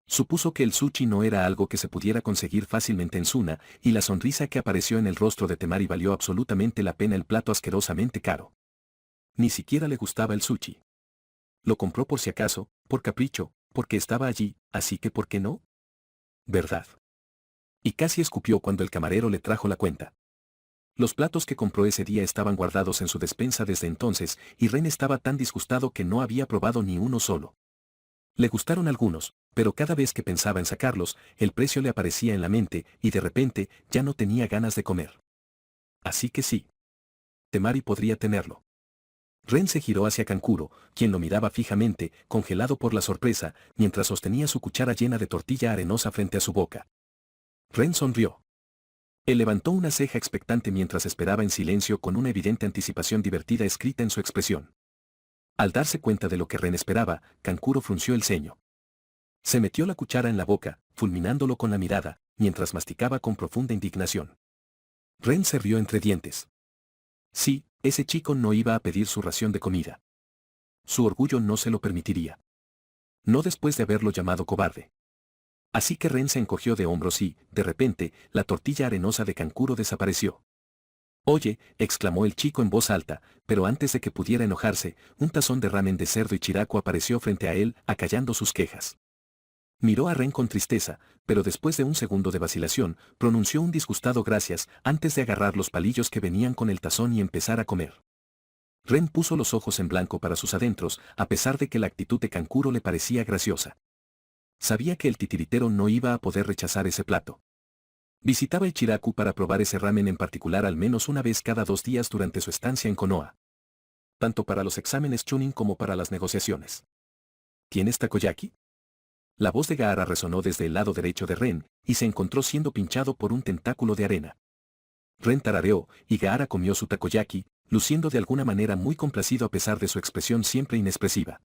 Supuso que el sushi no era algo que se pudiera conseguir fácilmente en Suna, y la sonrisa que apareció en el rostro de Temari valió absolutamente la pena el plato asquerosamente caro. Ni siquiera le gustaba el sushi. Lo compró por si acaso, por capricho, porque estaba allí, así que ¿por qué no? ¿Verdad? Y casi escupió cuando el camarero le trajo la cuenta. Los platos que compró ese día estaban guardados en su despensa desde entonces, y Ren estaba tan disgustado que no había probado ni uno solo. Le gustaron algunos, pero cada vez que pensaba en sacarlos, el precio le aparecía en la mente, y de repente, ya no tenía ganas de comer. Así que sí. Temari podría tenerlo. Ren se giró hacia Kankuro, quien lo miraba fijamente, congelado por la sorpresa, mientras sostenía su cuchara llena de tortilla arenosa frente a su boca. Ren sonrió. Él levantó una ceja expectante mientras esperaba en silencio con una evidente anticipación divertida escrita en su expresión. Al darse cuenta de lo que Ren esperaba, Kankuro frunció el ceño. Se metió la cuchara en la boca, fulminándolo con la mirada, mientras masticaba con profunda indignación. Ren se rió entre dientes. Sí, ese chico no iba a pedir su ración de comida. Su orgullo no se lo permitiría. No después de haberlo llamado cobarde. Así que Ren se encogió de hombros y, de repente, la tortilla arenosa de Kankuro desapareció. Oye, exclamó el chico en voz alta, pero antes de que pudiera enojarse, un tazón de ramen de cerdo y chiraco apareció frente a él, acallando sus quejas. Miró a Ren con tristeza, pero después de un segundo de vacilación, pronunció un disgustado gracias antes de agarrar los palillos que venían con el tazón y empezar a comer. Ren puso los ojos en blanco para sus adentros, a pesar de que la actitud de Kankuro le parecía graciosa. Sabía que el titiritero no iba a poder rechazar ese plato. Visitaba el Chiraku para probar ese ramen en particular al menos una vez cada 2 días durante su estancia en Konoha. Tanto para los exámenes Chunin como para las negociaciones. ¿Tienes takoyaki? La voz de Gaara resonó desde el lado derecho de Ren, y se encontró siendo pinchado por un tentáculo de arena. Ren tarareó, y Gaara comió su takoyaki, luciendo de alguna manera muy complacido a pesar de su expresión siempre inexpresiva.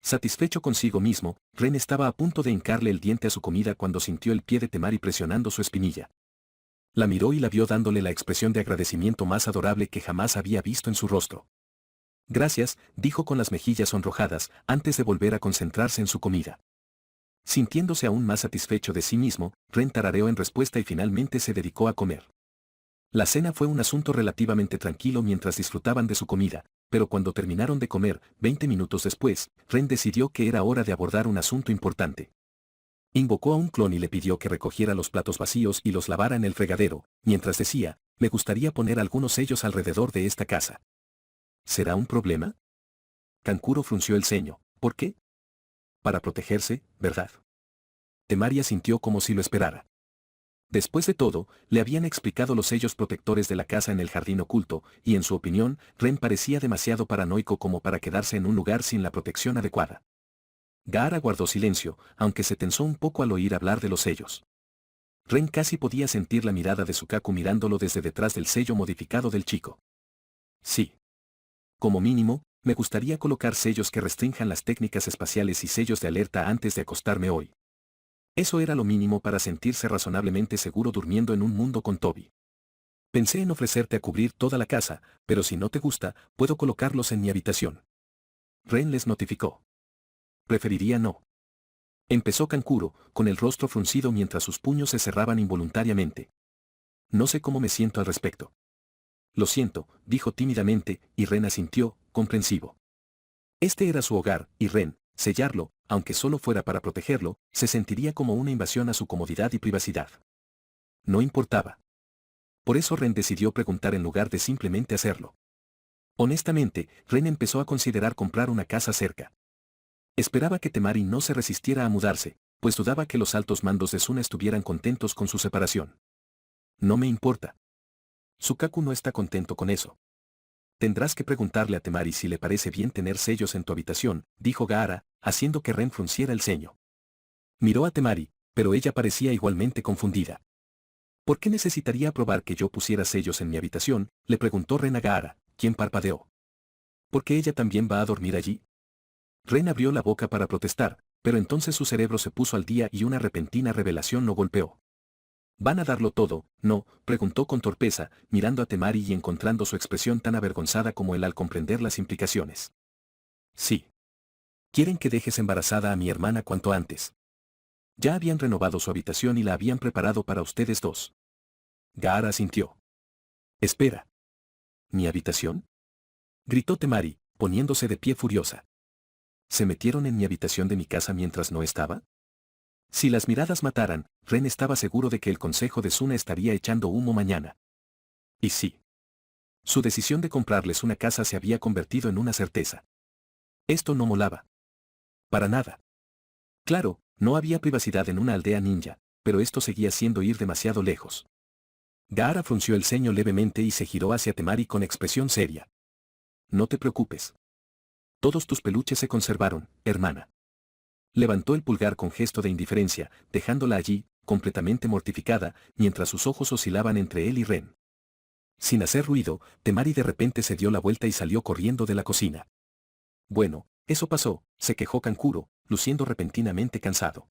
Satisfecho consigo mismo, Ren estaba a punto de hincarle el diente a su comida cuando sintió el pie de Temari presionando su espinilla. La miró y la vio dándole la expresión de agradecimiento más adorable que jamás había visto en su rostro. Gracias, dijo con las mejillas sonrojadas, antes de volver a concentrarse en su comida. Sintiéndose aún más satisfecho de sí mismo, Ren tarareó en respuesta y finalmente se dedicó a comer. La cena fue un asunto relativamente tranquilo mientras disfrutaban de su comida, pero cuando terminaron de comer, 20 minutos después, Ren decidió que era hora de abordar un asunto importante. Invocó a un clon y le pidió que recogiera los platos vacíos y los lavara en el fregadero, mientras decía, me gustaría poner algunos sellos alrededor de esta casa. ¿Será un problema? Kankuro frunció el ceño. ¿Por qué? Para protegerse, ¿verdad? Temaria sintió como si lo esperara. Después de todo, le habían explicado los sellos protectores de la casa en el jardín oculto, y en su opinión, Ren parecía demasiado paranoico como para quedarse en un lugar sin la protección adecuada. Gaara guardó silencio, aunque se tensó un poco al oír hablar de los sellos. Ren casi podía sentir la mirada de Sukaku mirándolo desde detrás del sello modificado del chico. Sí. Como mínimo, me gustaría colocar sellos que restrinjan las técnicas espaciales y sellos de alerta antes de acostarme hoy. Eso era lo mínimo para sentirse razonablemente seguro durmiendo en un mundo con Toby. Pensé en ofrecerte a cubrir toda la casa, pero si no te gusta, puedo colocarlos en mi habitación. Ren les notificó. Preferiría no. Empezó Kankuro, con el rostro fruncido mientras sus puños se cerraban involuntariamente. No sé cómo me siento al respecto. Lo siento, dijo tímidamente, y Ren asintió, comprensivo. Este era su hogar, y Ren, sellarlo, aunque solo fuera para protegerlo, se sentiría como una invasión a su comodidad y privacidad. No importaba. Por eso Ren decidió preguntar en lugar de simplemente hacerlo. Honestamente, Ren empezó a considerar comprar una casa cerca. Esperaba que Temari no se resistiera a mudarse, pues dudaba que los altos mandos de Suna estuvieran contentos con su separación. No me importa. Sukaku no está contento con eso. Tendrás que preguntarle a Temari si le parece bien tener sellos en tu habitación, dijo Gaara, haciendo que Ren frunciera el ceño. Miró a Temari, pero ella parecía igualmente confundida. ¿Por qué necesitaría probar que yo pusiera sellos en mi habitación?, le preguntó Ren a Gaara, quien parpadeó. ¿Por qué ella también va a dormir allí? Ren abrió la boca para protestar, pero entonces su cerebro se puso al día y una repentina revelación lo golpeó. ¿Van a darlo todo, no?, preguntó con torpeza, mirando a Temari y encontrando su expresión tan avergonzada como él al comprender las implicaciones. Sí. Quieren que dejes embarazada a mi hermana cuanto antes. Ya habían renovado su habitación y la habían preparado para ustedes dos. Gaara asintió. Espera. ¿Mi habitación?, gritó Temari, poniéndose de pie furiosa. ¿Se metieron en mi habitación de mi casa mientras no estaba? Si las miradas mataran, Ren estaba seguro de que el consejo de Suna estaría echando humo mañana. Y sí. Su decisión de comprarles una casa se había convertido en una certeza. Esto no molaba. Para nada. Claro, no había privacidad en una aldea ninja, pero esto seguía siendo ir demasiado lejos. Gaara frunció el ceño levemente y se giró hacia Temari con expresión seria. No te preocupes. Todos tus peluches se conservaron, hermana. Levantó el pulgar con gesto de indiferencia, dejándola allí, completamente mortificada, mientras sus ojos oscilaban entre él y Ren. Sin hacer ruido, Temari de repente se dio la vuelta y salió corriendo de la cocina. Bueno, eso pasó, se quejó Kankuro, luciendo repentinamente cansado.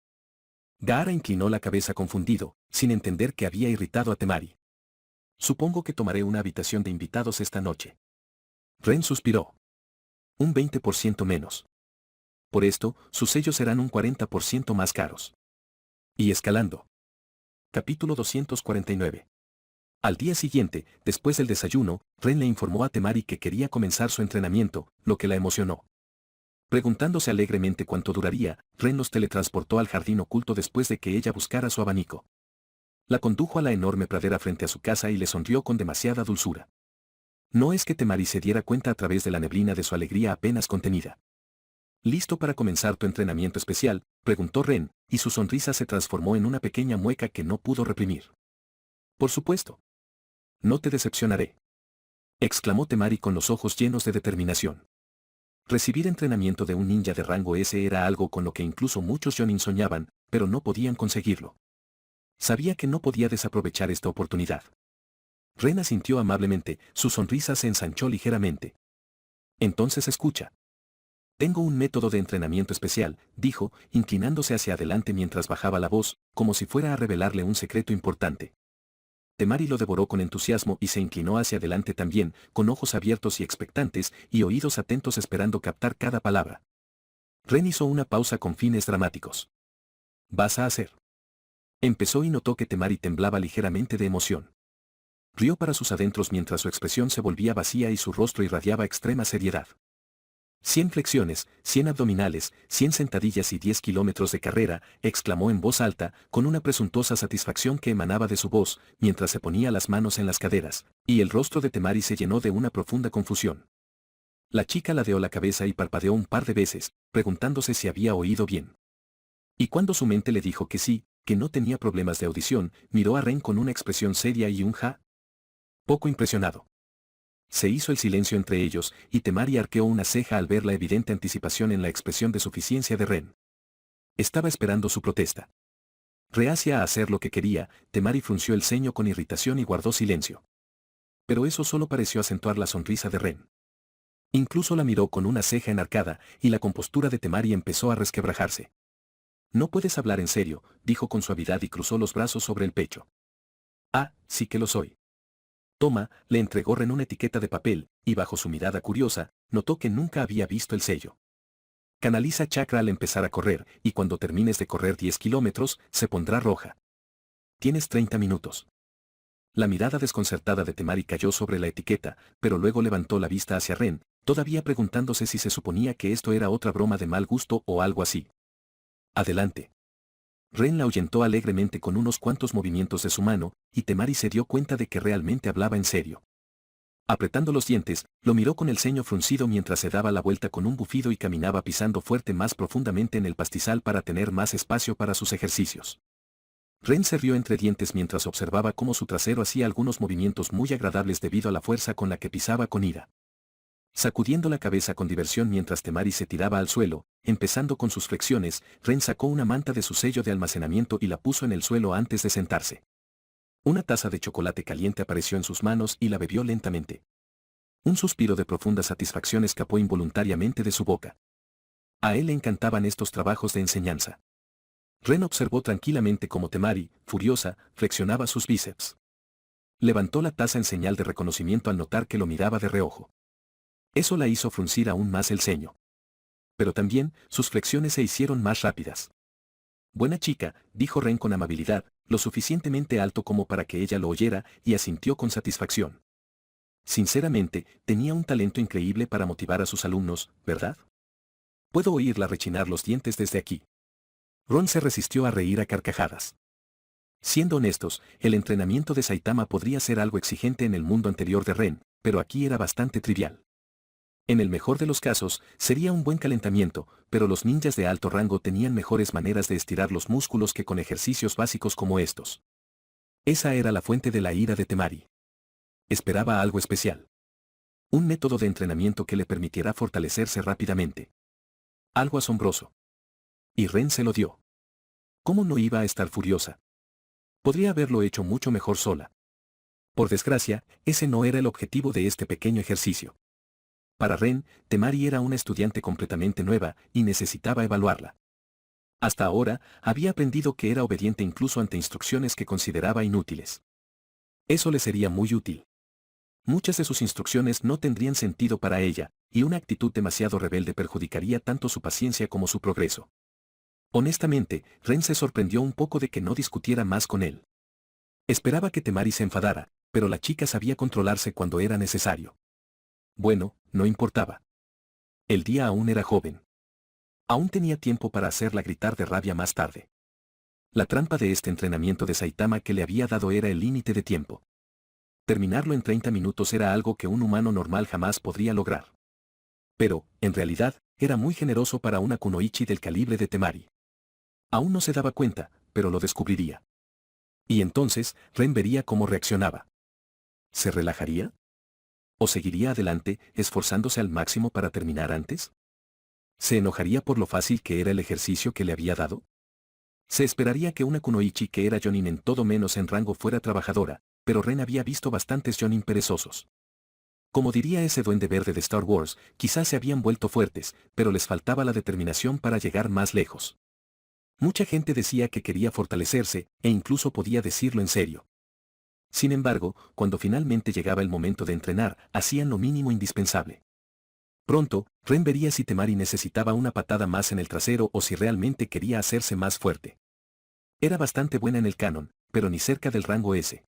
Gaara inclinó la cabeza confundido, sin entender que había irritado a Temari. Supongo que tomaré una habitación de invitados esta noche. Ren suspiró. Un 20% menos. Por esto, sus sellos serán un 40% más caros. Y escalando. Capítulo 249. Al día siguiente, después del desayuno, Ren le informó a Temari que quería comenzar su entrenamiento, lo que la emocionó. Preguntándose alegremente cuánto duraría, Ren los teletransportó al jardín oculto después de que ella buscara su abanico. La condujo a la enorme pradera frente a su casa y le sonrió con demasiada dulzura. No es que Temari se diera cuenta a través de la neblina de su alegría apenas contenida. ¿Listo para comenzar tu entrenamiento especial?, preguntó Ren, y su sonrisa se transformó en una pequeña mueca que no pudo reprimir. Por supuesto. No te decepcionaré. Exclamó Temari con los ojos llenos de determinación. Recibir entrenamiento de un ninja de rango S era algo con lo que incluso muchos Jonin soñaban, pero no podían conseguirlo. Sabía que no podía desaprovechar esta oportunidad. Ren asintió amablemente, su sonrisa se ensanchó ligeramente. Entonces escucha. Tengo un método de entrenamiento especial, dijo, inclinándose hacia adelante mientras bajaba la voz, como si fuera a revelarle un secreto importante. Temari lo devoró con entusiasmo y se inclinó hacia adelante también, con ojos abiertos y expectantes, y oídos atentos esperando captar cada palabra. Ren hizo una pausa con fines dramáticos. ¿Vas a hacer? Empezó y notó que Temari temblaba ligeramente de emoción. Rió para sus adentros mientras su expresión se volvía vacía y su rostro irradiaba extrema seriedad. 100 flexiones, 100 abdominales, 100 sentadillas y 10 kilómetros de carrera, exclamó en voz alta, con una presuntuosa satisfacción que emanaba de su voz, mientras se ponía las manos en las caderas, y el rostro de Temari se llenó de una profunda confusión. La chica ladeó la cabeza y parpadeó un par de veces, preguntándose si había oído bien. Y cuando su mente le dijo que sí, que no tenía problemas de audición, miró a Ren con una expresión seria y un ja. Poco impresionado. Se hizo el silencio entre ellos, y Temari arqueó una ceja al ver la evidente anticipación en la expresión de suficiencia de Ren. Estaba esperando su protesta. Reacia a hacer lo que quería, Temari frunció el ceño con irritación y guardó silencio. Pero eso solo pareció acentuar la sonrisa de Ren. Incluso la miró con una ceja enarcada, y la compostura de Temari empezó a resquebrajarse. No puedes hablar en serio, dijo con suavidad y cruzó los brazos sobre el pecho. Ah, sí que lo soy. Toma, le entregó Ren una etiqueta de papel, y bajo su mirada curiosa, notó que nunca había visto el sello. Canaliza chakra al empezar a correr, y cuando termines de correr 10 kilómetros, se pondrá roja. Tienes 30 minutos. La mirada desconcertada de Temari cayó sobre la etiqueta, pero luego levantó la vista hacia Ren, todavía preguntándose si se suponía que esto era otra broma de mal gusto o algo así. Adelante. Ren la ahuyentó alegremente con unos cuantos movimientos de su mano, y Temari se dio cuenta de que realmente hablaba en serio. Apretando los dientes, lo miró con el ceño fruncido mientras se daba la vuelta con un bufido y caminaba pisando fuerte más profundamente en el pastizal para tener más espacio para sus ejercicios. Ren se rió entre dientes mientras observaba cómo su trasero hacía algunos movimientos muy agradables debido a la fuerza con la que pisaba con ira. Sacudiendo la cabeza con diversión mientras Temari se tiraba al suelo, empezando con sus flexiones, Ren sacó una manta de su sello de almacenamiento y la puso en el suelo antes de sentarse. Una taza de chocolate caliente apareció en sus manos y la bebió lentamente. Un suspiro de profunda satisfacción escapó involuntariamente de su boca. A él le encantaban estos trabajos de enseñanza. Ren observó tranquilamente cómo Temari, furiosa, flexionaba sus bíceps. Levantó la taza en señal de reconocimiento al notar que lo miraba de reojo. Eso la hizo fruncir aún más el ceño. Pero también, sus flexiones se hicieron más rápidas. Buena chica, dijo Ren con amabilidad, lo suficientemente alto como para que ella lo oyera, y asintió con satisfacción. Sinceramente, tenía un talento increíble para motivar a sus alumnos, ¿verdad? Puedo oírla rechinar los dientes desde aquí. Ron se resistió a reír a carcajadas. Siendo honestos, el entrenamiento de Saitama podría ser algo exigente en el mundo anterior de Ren, pero aquí era bastante trivial. En el mejor de los casos, sería un buen calentamiento, pero los ninjas de alto rango tenían mejores maneras de estirar los músculos que con ejercicios básicos como estos. Esa era la fuente de la ira de Temari. Esperaba algo especial. Un método de entrenamiento que le permitiera fortalecerse rápidamente. Algo asombroso. Y Ren se lo dio. ¿Cómo no iba a estar furiosa? Podría haberlo hecho mucho mejor sola. Por desgracia, ese no era el objetivo de este pequeño ejercicio. Para Ren, Temari era una estudiante completamente nueva y necesitaba evaluarla. Hasta ahora, había aprendido que era obediente incluso ante instrucciones que consideraba inútiles. Eso le sería muy útil. Muchas de sus instrucciones no tendrían sentido para ella, y una actitud demasiado rebelde perjudicaría tanto su paciencia como su progreso. Honestamente, Ren se sorprendió un poco de que no discutiera más con él. Esperaba que Temari se enfadara, pero la chica sabía controlarse cuando era necesario. Bueno, no importaba. El día aún era joven. Aún tenía tiempo para hacerla gritar de rabia más tarde. La trampa de este entrenamiento de Saitama que le había dado era el límite de tiempo. Terminarlo en 30 minutos era algo que un humano normal jamás podría lograr. Pero, en realidad, era muy generoso para una kunoichi del calibre de Temari. Aún no se daba cuenta, pero lo descubriría. Y entonces, Ren vería cómo reaccionaba. ¿Se relajaría? ¿O seguiría adelante, esforzándose al máximo para terminar antes? ¿Se enojaría por lo fácil que era el ejercicio que le había dado? Se esperaría que una kunoichi que era jonin en todo menos en rango fuera trabajadora, pero Ren había visto bastantes jonin perezosos. Como diría ese duende verde de Star Wars, quizás se habían vuelto fuertes, pero les faltaba la determinación para llegar más lejos. Mucha gente decía que quería fortalecerse, e incluso podía decirlo en serio. Sin embargo, cuando finalmente llegaba el momento de entrenar, hacían lo mínimo indispensable. Pronto, Ren vería si Temari necesitaba una patada más en el trasero o si realmente quería hacerse más fuerte. Era bastante buena en el canon, pero ni cerca del rango S.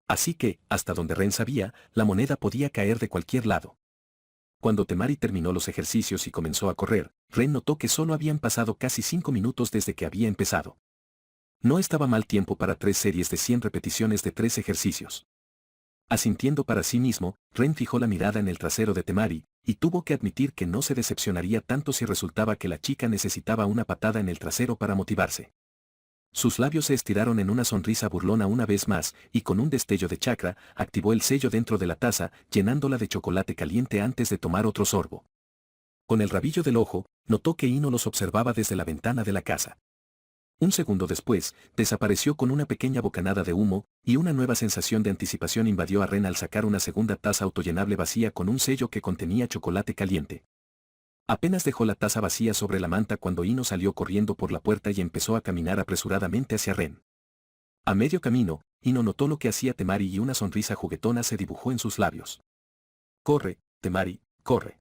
Así que, hasta donde Ren sabía, la moneda podía caer de cualquier lado. Cuando Temari terminó los ejercicios y comenzó a correr, Ren notó que solo habían pasado casi 5 minutos desde que había empezado. No estaba mal tiempo para 3 series de 100 repeticiones de 3 ejercicios. Asintiendo para sí mismo, Ren fijó la mirada en el trasero de Temari, y tuvo que admitir que no se decepcionaría tanto si resultaba que la chica necesitaba una patada en el trasero para motivarse. Sus labios se estiraron en una sonrisa burlona una vez más, y con un destello de chakra, activó el sello dentro de la taza, llenándola de chocolate caliente antes de tomar otro sorbo. Con el rabillo del ojo, notó que Ino los observaba desde la ventana de la casa. Un segundo después, desapareció con una pequeña bocanada de humo, y una nueva sensación de anticipación invadió a Ren al sacar una segunda taza autollenable vacía con un sello que contenía chocolate caliente. Apenas dejó la taza vacía sobre la manta cuando Ino salió corriendo por la puerta y empezó a caminar apresuradamente hacia Ren. A medio camino, Ino notó lo que hacía Temari y una sonrisa juguetona se dibujó en sus labios. «Corre, Temari, corre»,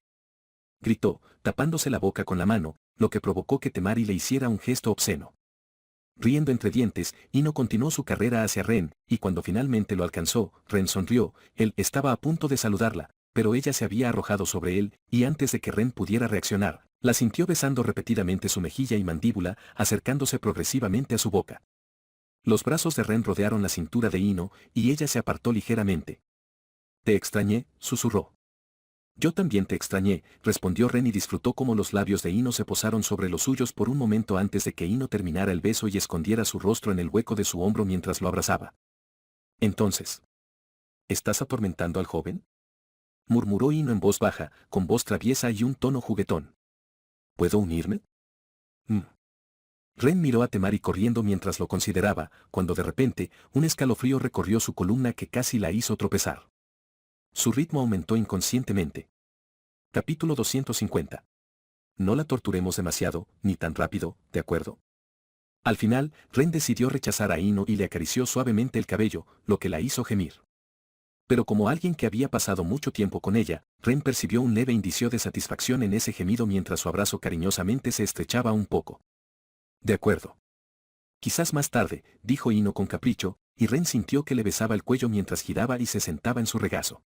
gritó, tapándose la boca con la mano, lo que provocó que Temari le hiciera un gesto obsceno. Riendo entre dientes, Ino continuó su carrera hacia Ren, y cuando finalmente lo alcanzó, Ren sonrió. Él estaba a punto de saludarla, pero ella se había arrojado sobre él, y antes de que Ren pudiera reaccionar, La sintió besando repetidamente su mejilla y mandíbula, acercándose progresivamente a su boca. Los brazos de Ren rodearon la cintura de Ino, y ella se apartó ligeramente. «Te extrañé», susurró. «Yo también te extrañé», respondió Ren y disfrutó cómo los labios de Ino se posaron sobre los suyos por un momento antes de que Ino terminara el beso y escondiera su rostro en el hueco de su hombro mientras lo abrazaba. Entonces, ¿estás atormentando al joven?, murmuró Ino en voz baja, con voz traviesa y un tono juguetón. ¿Puedo unirme? Ren miró a Temari corriendo mientras lo consideraba, cuando de repente, un escalofrío recorrió su columna que casi la hizo tropezar. Su ritmo aumentó inconscientemente. Capítulo 250. No la torturemos demasiado, ni tan rápido, ¿de acuerdo? Al final, Ren decidió rechazar a Ino y le acarició suavemente el cabello, lo que la hizo gemir. Pero como alguien que había pasado mucho tiempo con ella, Ren percibió un leve indicio de satisfacción en ese gemido mientras su abrazo cariñosamente se estrechaba un poco. De acuerdo. Quizás más tarde, dijo Ino con capricho, y Ren sintió que le besaba el cuello mientras giraba y se sentaba en su regazo.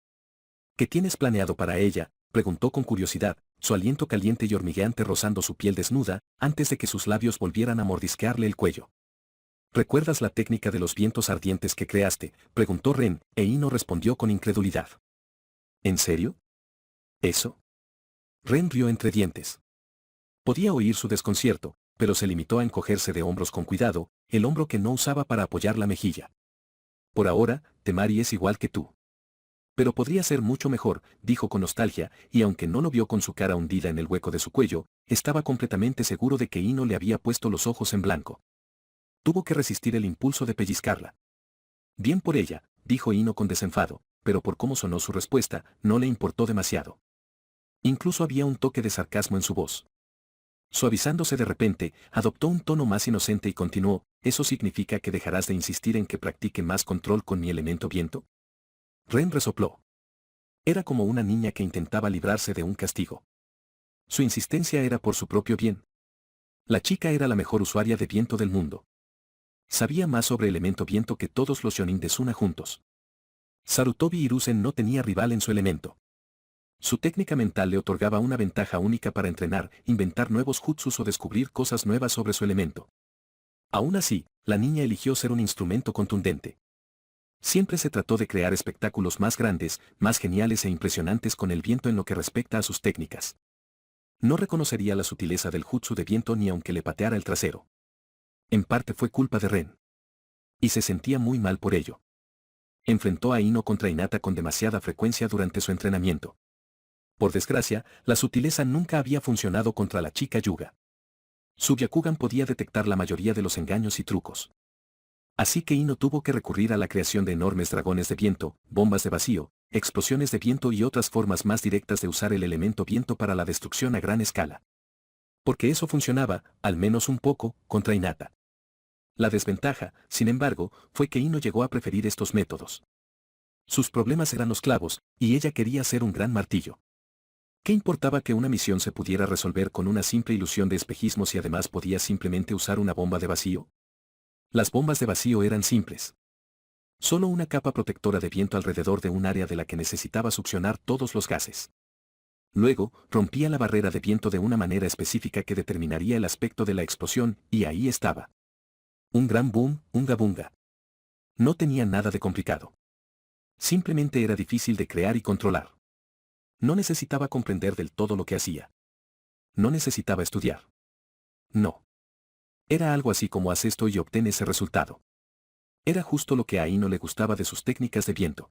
¿Qué tienes planeado para ella?, preguntó con curiosidad, su aliento caliente y hormigueante rozando su piel desnuda, antes de que sus labios volvieran a mordisquearle el cuello. ¿Recuerdas la técnica de los vientos ardientes que creaste?, preguntó Ren, e Ino respondió con incredulidad. ¿En serio? ¿Eso? Ren rió entre dientes. Podía oír su desconcierto, pero se limitó a encogerse de hombros con cuidado, el hombro que no usaba para apoyar la mejilla. Por ahora, Temari es igual que tú. Pero podría ser mucho mejor, dijo con nostalgia, y aunque no lo vio con su cara hundida en el hueco de su cuello, estaba completamente seguro de que Ino le había puesto los ojos en blanco. Tuvo que resistir el impulso de pellizcarla. Bien por ella, dijo Ino con desenfado, pero por cómo sonó su respuesta, no le importó demasiado. Incluso había un toque de sarcasmo en su voz. Suavizándose de repente, adoptó un tono más inocente y continuó, ¿eso significa que dejarás de insistir en que practique más control con mi elemento viento? Ren resopló. Era como una niña que intentaba librarse de un castigo. Su insistencia era por su propio bien. La chica era la mejor usuaria de viento del mundo. Sabía más sobre elemento viento que todos los Jonin de Suna juntos. Sarutobi Hiruzen no tenía rival en su elemento. Su técnica mental le otorgaba una ventaja única para entrenar, inventar nuevos jutsus o descubrir cosas nuevas sobre su elemento. Aún así, la niña eligió ser un instrumento contundente. Siempre se trató de crear espectáculos más grandes, más geniales e impresionantes con el viento en lo que respecta a sus técnicas. No reconocería la sutileza del jutsu de viento ni aunque le pateara el trasero. En parte fue culpa de Ren. Y se sentía muy mal por ello. Enfrentó a Ino contra Hinata con demasiada frecuencia durante su entrenamiento. Por desgracia, la sutileza nunca había funcionado contra la chica Yuga. Su Byakugan podía detectar la mayoría de los engaños y trucos. Así que Ino tuvo que recurrir a la creación de enormes dragones de viento, bombas de vacío, explosiones de viento y otras formas más directas de usar el elemento viento para la destrucción a gran escala. Porque eso funcionaba, al menos un poco, contra Hinata. La desventaja, sin embargo, fue que Ino llegó a preferir estos métodos. Sus problemas eran los clavos, y ella quería ser un gran martillo. ¿Qué importaba que una misión se pudiera resolver con una simple ilusión de espejismo si además podía simplemente usar una bomba de vacío? Las bombas de vacío eran simples. Solo una capa protectora de viento alrededor de un área de la que necesitaba succionar todos los gases. Luego, rompía la barrera de viento de una manera específica que determinaría el aspecto de la explosión, y ahí estaba. Un gran boom, unga bunga. No tenía nada de complicado. Simplemente era difícil de crear y controlar. No necesitaba comprender del todo lo que hacía. No necesitaba estudiar. No. Era algo así como haz esto y obtén ese resultado. Era justo lo que a Ino le gustaba de sus técnicas de viento.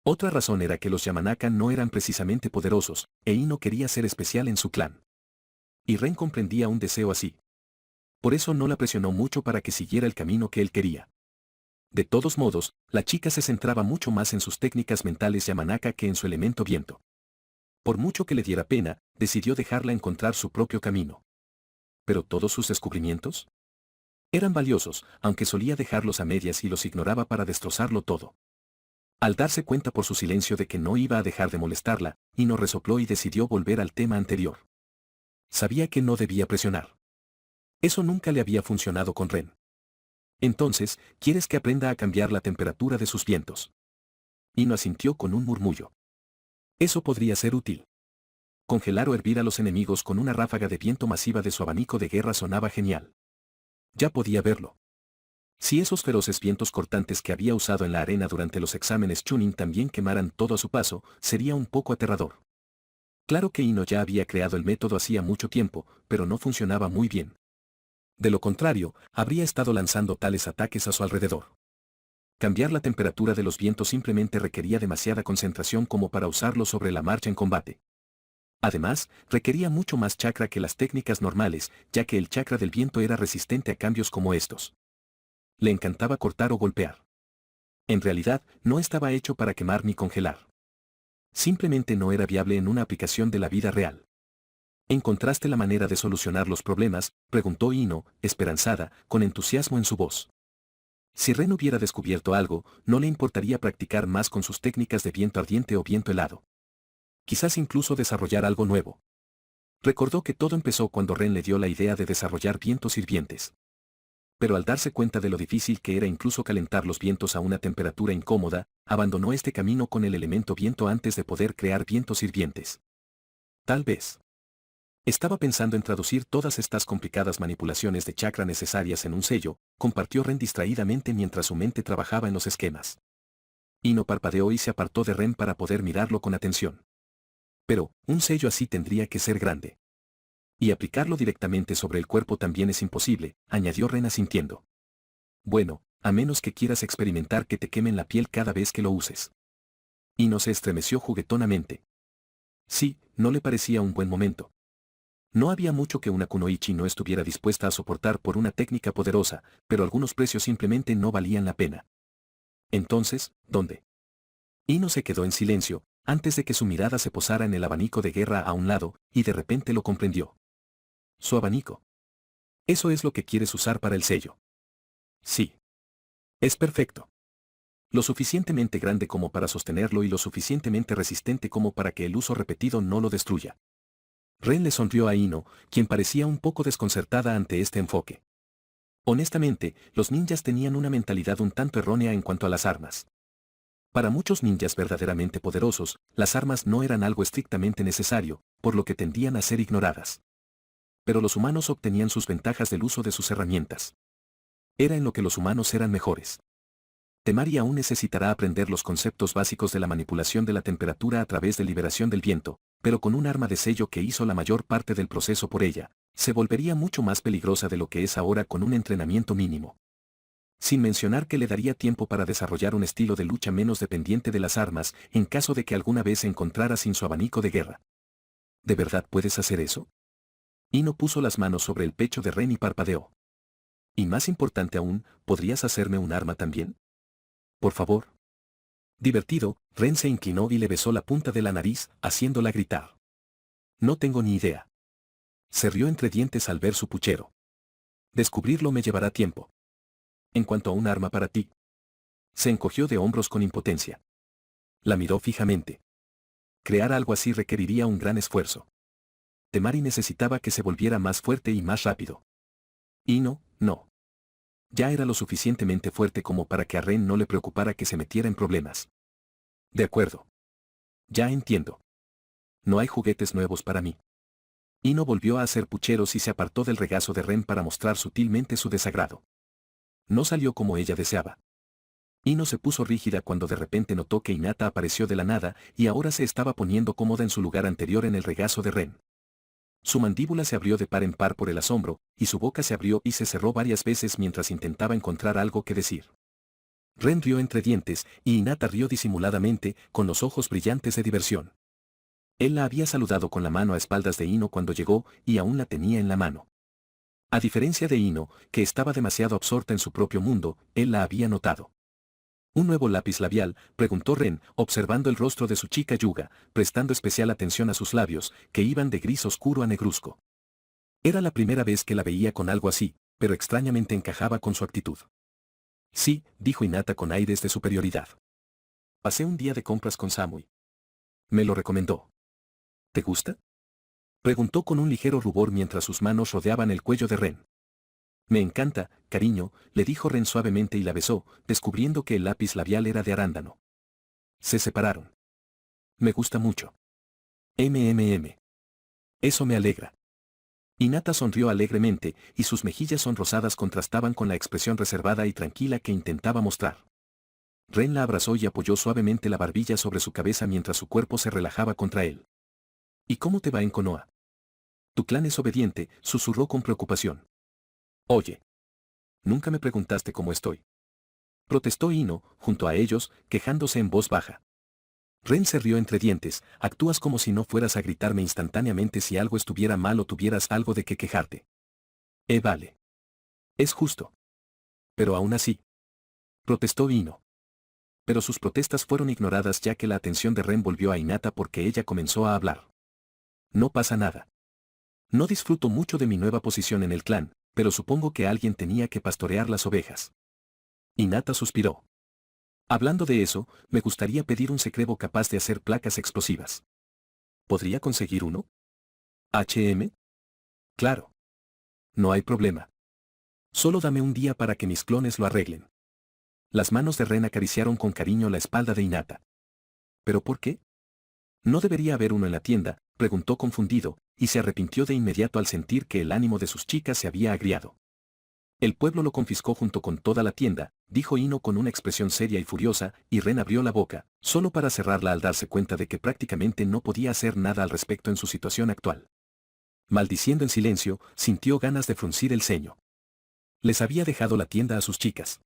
Otra razón era que los Yamanaka no eran precisamente poderosos, e Ino quería ser especial en su clan. Y Ren comprendía un deseo así. Por eso no la presionó mucho para que siguiera el camino que él quería. De todos modos, la chica se centraba mucho más en sus técnicas mentales Yamanaka que en su elemento viento. Por mucho que le diera pena, decidió dejarla encontrar su propio camino. ¿Pero todos sus descubrimientos? Eran valiosos, aunque solía dejarlos a medias y los ignoraba para destrozarlo todo. Al darse cuenta por su silencio de que no iba a dejar de molestarla, Ino resopló y decidió volver al tema anterior. Sabía que no debía presionar. Eso nunca le había funcionado con Ren. Entonces, ¿quieres que aprenda a cambiar la temperatura de sus vientos? Ino asintió con un murmullo. Eso podría ser útil. congelar o hervir a los enemigos con una ráfaga de viento masiva de su abanico de guerra sonaba genial. Ya podía verlo. Si esos feroces vientos cortantes que había usado en la arena durante los exámenes Chunin también quemaran todo a su paso, sería un poco aterrador. Claro que Ino ya había creado el método hacía mucho tiempo, pero no funcionaba muy bien. De lo contrario, habría estado lanzando tales ataques a su alrededor. Cambiar la temperatura de los vientos simplemente requería demasiada concentración como para usarlo sobre la marcha en combate. Además, requería mucho más chakra que las técnicas normales, ya que el chakra del viento era resistente a cambios como estos. Le encantaba cortar o golpear. En realidad, no estaba hecho para quemar ni congelar. Simplemente no era viable en una aplicación de la vida real. ¿Encontraste la manera de solucionar los problemas?, preguntó Ino, esperanzada, con entusiasmo en su voz. Si Ren hubiera descubierto algo, no le importaría practicar más con sus técnicas de viento ardiente o viento helado. Quizás incluso desarrollar algo nuevo. Recordó que todo empezó cuando Ren le dio la idea de desarrollar vientos hirvientes. Pero al darse cuenta de lo difícil que era incluso calentar los vientos a una temperatura incómoda, abandonó este camino con el elemento viento antes de poder crear vientos hirvientes. Tal vez. Estaba pensando en traducir todas estas complicadas manipulaciones de chakra necesarias en un sello, compartió Ren distraídamente mientras su mente trabajaba en los esquemas. Ino parpadeó y se apartó de Ren para poder mirarlo con atención. Pero, un sello así tendría que ser grande. Y aplicarlo directamente sobre el cuerpo también es imposible, añadió Ren asintiendo. Bueno, a menos que quieras experimentar que te quemen la piel cada vez que lo uses. Ino se estremeció juguetonamente. Sí, no le parecía un buen momento. No había mucho que una kunoichi no estuviera dispuesta a soportar por una técnica poderosa, pero algunos precios simplemente no valían la pena. Entonces, ¿dónde? Ino se quedó en silencio, antes de que su mirada se posara en el abanico de guerra a un lado, y de repente lo comprendió. Su abanico. Eso es lo que quieres usar para el sello. Sí. Es perfecto. Lo suficientemente grande como para sostenerlo y lo suficientemente resistente como para que el uso repetido no lo destruya. Ren le sonrió a Ino, quien parecía un poco desconcertada ante este enfoque. Honestamente, los ninjas tenían una mentalidad un tanto errónea en cuanto a las armas. Para muchos ninjas verdaderamente poderosos, las armas no eran algo estrictamente necesario, por lo que tendían a ser ignoradas. Pero los humanos obtenían sus ventajas del uso de sus herramientas. Era en lo que los humanos eran mejores. Temari aún necesitará aprender los conceptos básicos de la manipulación de la temperatura a través de liberación del viento, pero con un arma de sello que hizo la mayor parte del proceso por ella, se volvería mucho más peligrosa de lo que es ahora con un entrenamiento mínimo. Sin mencionar que le daría tiempo para desarrollar un estilo de lucha menos dependiente de las armas en caso de que alguna vez se encontrara sin su abanico de guerra. ¿De verdad puedes hacer eso? Ino puso las manos sobre el pecho de Ren y parpadeó. Y más importante aún, ¿podrías hacerme un arma también? Por favor. Divertido, Ren se inclinó y le besó la punta de la nariz, haciéndola gritar. No tengo ni idea. Se rió entre dientes al ver su puchero. Descubrirlo me llevará tiempo. En cuanto a un arma para ti. Se encogió de hombros con impotencia. La miró fijamente. Crear algo así requeriría un gran esfuerzo. Temari necesitaba que se volviera más fuerte y más rápido. Y no. Ya era lo suficientemente fuerte como para que a Ren no le preocupara que se metiera en problemas. De acuerdo. Ya entiendo. No hay juguetes nuevos para mí. Ino volvió a hacer pucheros y se apartó del regazo de Ren para mostrar sutilmente su desagrado. No salió como ella deseaba. Ino se puso rígida cuando de repente notó que Hinata apareció de la nada y ahora se estaba poniendo cómoda en su lugar anterior en el regazo de Ren. Su mandíbula se abrió de par en par por el asombro, y su boca se abrió y se cerró varias veces mientras intentaba encontrar algo que decir. Ren rió entre dientes, y Hinata rió disimuladamente, con los ojos brillantes de diversión. Él la había saludado con la mano a espaldas de Ino cuando llegó, y aún la tenía en la mano. A diferencia de Ino, que estaba demasiado absorta en su propio mundo, él la había notado. ¿Un nuevo lápiz labial?, preguntó Ren, observando el rostro de su chica Yuga, prestando especial atención a sus labios, que iban de gris oscuro a negruzco. Era la primera vez que la veía con algo así, pero extrañamente encajaba con su actitud. Sí, dijo Hinata con aires de superioridad. Pasé un día de compras con Samui. Me lo recomendó. ¿Te gusta? Preguntó con un ligero rubor mientras sus manos rodeaban el cuello de Ren. Me encanta, cariño, le dijo Ren suavemente y la besó, descubriendo que el lápiz labial era de arándano. Se separaron. Me gusta mucho. MMM. Eso me alegra. Hinata sonrió alegremente, y sus mejillas sonrosadas contrastaban con la expresión reservada y tranquila que intentaba mostrar. Ren la abrazó y apoyó suavemente la barbilla sobre su cabeza mientras su cuerpo se relajaba contra él. ¿Y cómo te va en Konoha? Tu clan es obediente, susurró con preocupación. Oye. Nunca me preguntaste cómo estoy. Protestó Ino, junto a ellos, quejándose en voz baja. Ren se rió entre dientes, actúas como si no fueras a gritarme instantáneamente si algo estuviera mal o tuvieras algo de qué quejarte. Vale. Es justo. Pero aún así. Protestó Ino. Pero sus protestas fueron ignoradas ya que la atención de Ren volvió a Hinata porque ella comenzó a hablar. No pasa nada. No disfruto mucho de mi nueva posición en el clan, pero supongo que alguien tenía que pastorear las ovejas. Hinata suspiró. Hablando de eso, me gustaría pedir un secreto capaz de hacer placas explosivas. ¿Podría conseguir uno? ¿HM? Claro. No hay problema. Solo dame un día para que mis clones lo arreglen. Las manos de Ren acariciaron con cariño la espalda de Hinata. ¿Pero por qué? ¿No debería haber uno en la tienda?, preguntó confundido, y se arrepintió de inmediato al sentir que el ánimo de sus chicas se había agriado. El pueblo lo confiscó junto con toda la tienda, dijo Ino con una expresión seria y furiosa, y Ren abrió la boca, solo para cerrarla al darse cuenta de que prácticamente no podía hacer nada al respecto en su situación actual. Maldiciendo en silencio, sintió ganas de fruncir el ceño. Les había dejado la tienda a sus chicas.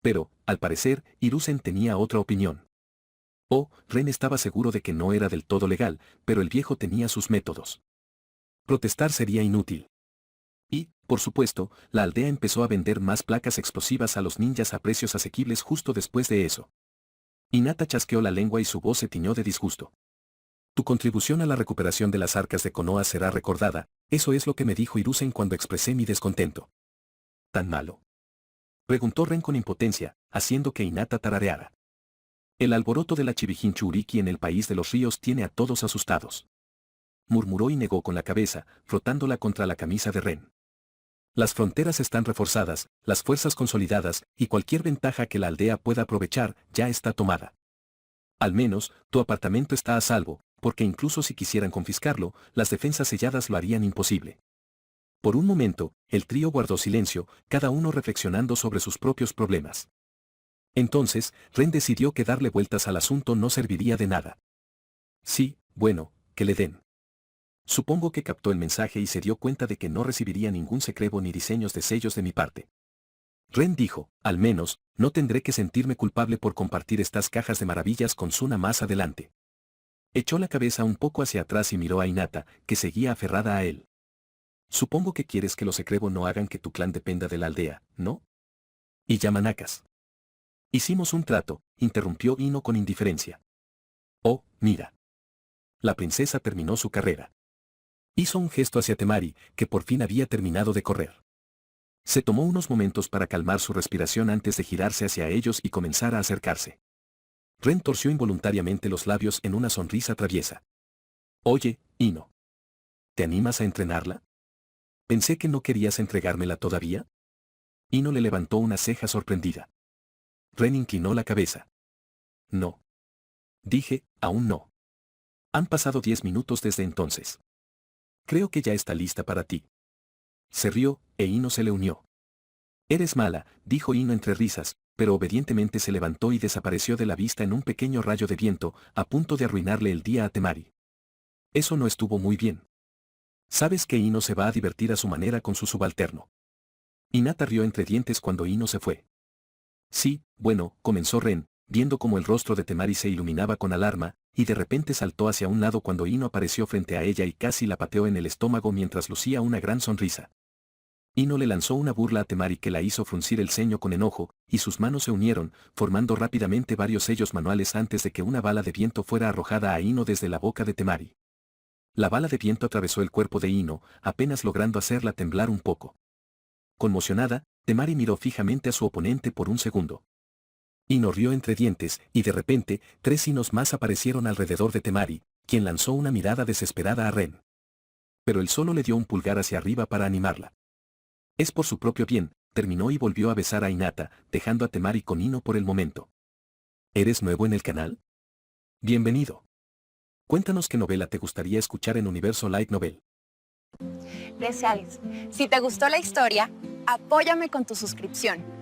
Pero, al parecer, Hiruzen tenía otra opinión. Ren estaba seguro de que no era del todo legal, pero el viejo tenía sus métodos. Protestar sería inútil. Y, por supuesto, la aldea empezó a vender más placas explosivas a los ninjas a precios asequibles justo después de eso. Hinata chasqueó la lengua y su voz se tiñó de disgusto. Tu contribución a la recuperación de las arcas de Konoha será recordada, eso es lo que me dijo Hiruzen cuando expresé mi descontento. ¿Tan malo?, preguntó Ren con impotencia, haciendo que Hinata tarareara. El alboroto de la Chibijinchu Uriki en el país de los ríos tiene a todos asustados. Murmuró y negó con la cabeza, frotándola contra la camisa de Ren. Las fronteras están reforzadas, las fuerzas consolidadas, y cualquier ventaja que la aldea pueda aprovechar, ya está tomada. Al menos, tu apartamento está a salvo, porque incluso si quisieran confiscarlo, las defensas selladas lo harían imposible. Por un momento, el trío guardó silencio, cada uno reflexionando sobre sus propios problemas. Entonces, Ren decidió que darle vueltas al asunto no serviría de nada. Sí, bueno, que le den. Supongo que captó el mensaje y se dio cuenta de que no recibiría ningún secreto ni diseños de sellos de mi parte. Ren dijo, al menos, no tendré que sentirme culpable por compartir estas cajas de maravillas con Suna más adelante. Echó la cabeza un poco hacia atrás y miró a Hinata, que seguía aferrada a él. Supongo que quieres que los secretos no hagan que tu clan dependa de la aldea, ¿no? Y Yamanakas. Hicimos un trato, interrumpió Ino con indiferencia. Oh, mira. La princesa terminó su carrera. Hizo un gesto hacia Temari, que por fin había terminado de correr. Se tomó unos momentos para calmar su respiración antes de girarse hacia ellos y comenzar a acercarse. Ren torció involuntariamente los labios en una sonrisa traviesa. Oye, Ino. ¿Te animas a entrenarla? Pensé que no querías entregármela todavía. Ino le levantó una ceja sorprendida. Ren inclinó la cabeza. No. Dije, aún no. Han pasado 10 minutos desde entonces. Creo que ya está lista para ti. Se rió, e Ino se le unió. Eres mala, dijo Ino entre risas, pero obedientemente se levantó y desapareció de la vista en un pequeño rayo de viento, a punto de arruinarle el día a Temari. Eso no estuvo muy bien. Sabes que Ino se va a divertir a su manera con su subalterno. Hinata rió entre dientes cuando Ino se fue. Sí, bueno, comenzó Ren, viendo cómo el rostro de Temari se iluminaba con alarma, y de repente saltó hacia un lado cuando Ino apareció frente a ella y casi la pateó en el estómago mientras lucía una gran sonrisa. Ino le lanzó una burla a Temari que la hizo fruncir el ceño con enojo, y sus manos se unieron, formando rápidamente varios sellos manuales antes de que una bala de viento fuera arrojada a Ino desde la boca de Temari. La bala de viento atravesó el cuerpo de Ino, apenas logrando hacerla temblar un poco. Conmocionada, Temari miró fijamente a su oponente por un segundo. Ino rió entre dientes, y de repente, 3 Inos más aparecieron alrededor de Temari, quien lanzó una mirada desesperada a Ren. Pero él solo le dio un pulgar hacia arriba para animarla. Es por su propio bien, terminó y volvió a besar a Hinata, dejando a Temari con Ino por el momento. ¿Eres nuevo en el canal? Bienvenido. Cuéntanos qué novela te gustaría escuchar en Universo Light Novel. Gracias. Si te gustó la historia, apóyame con tu suscripción.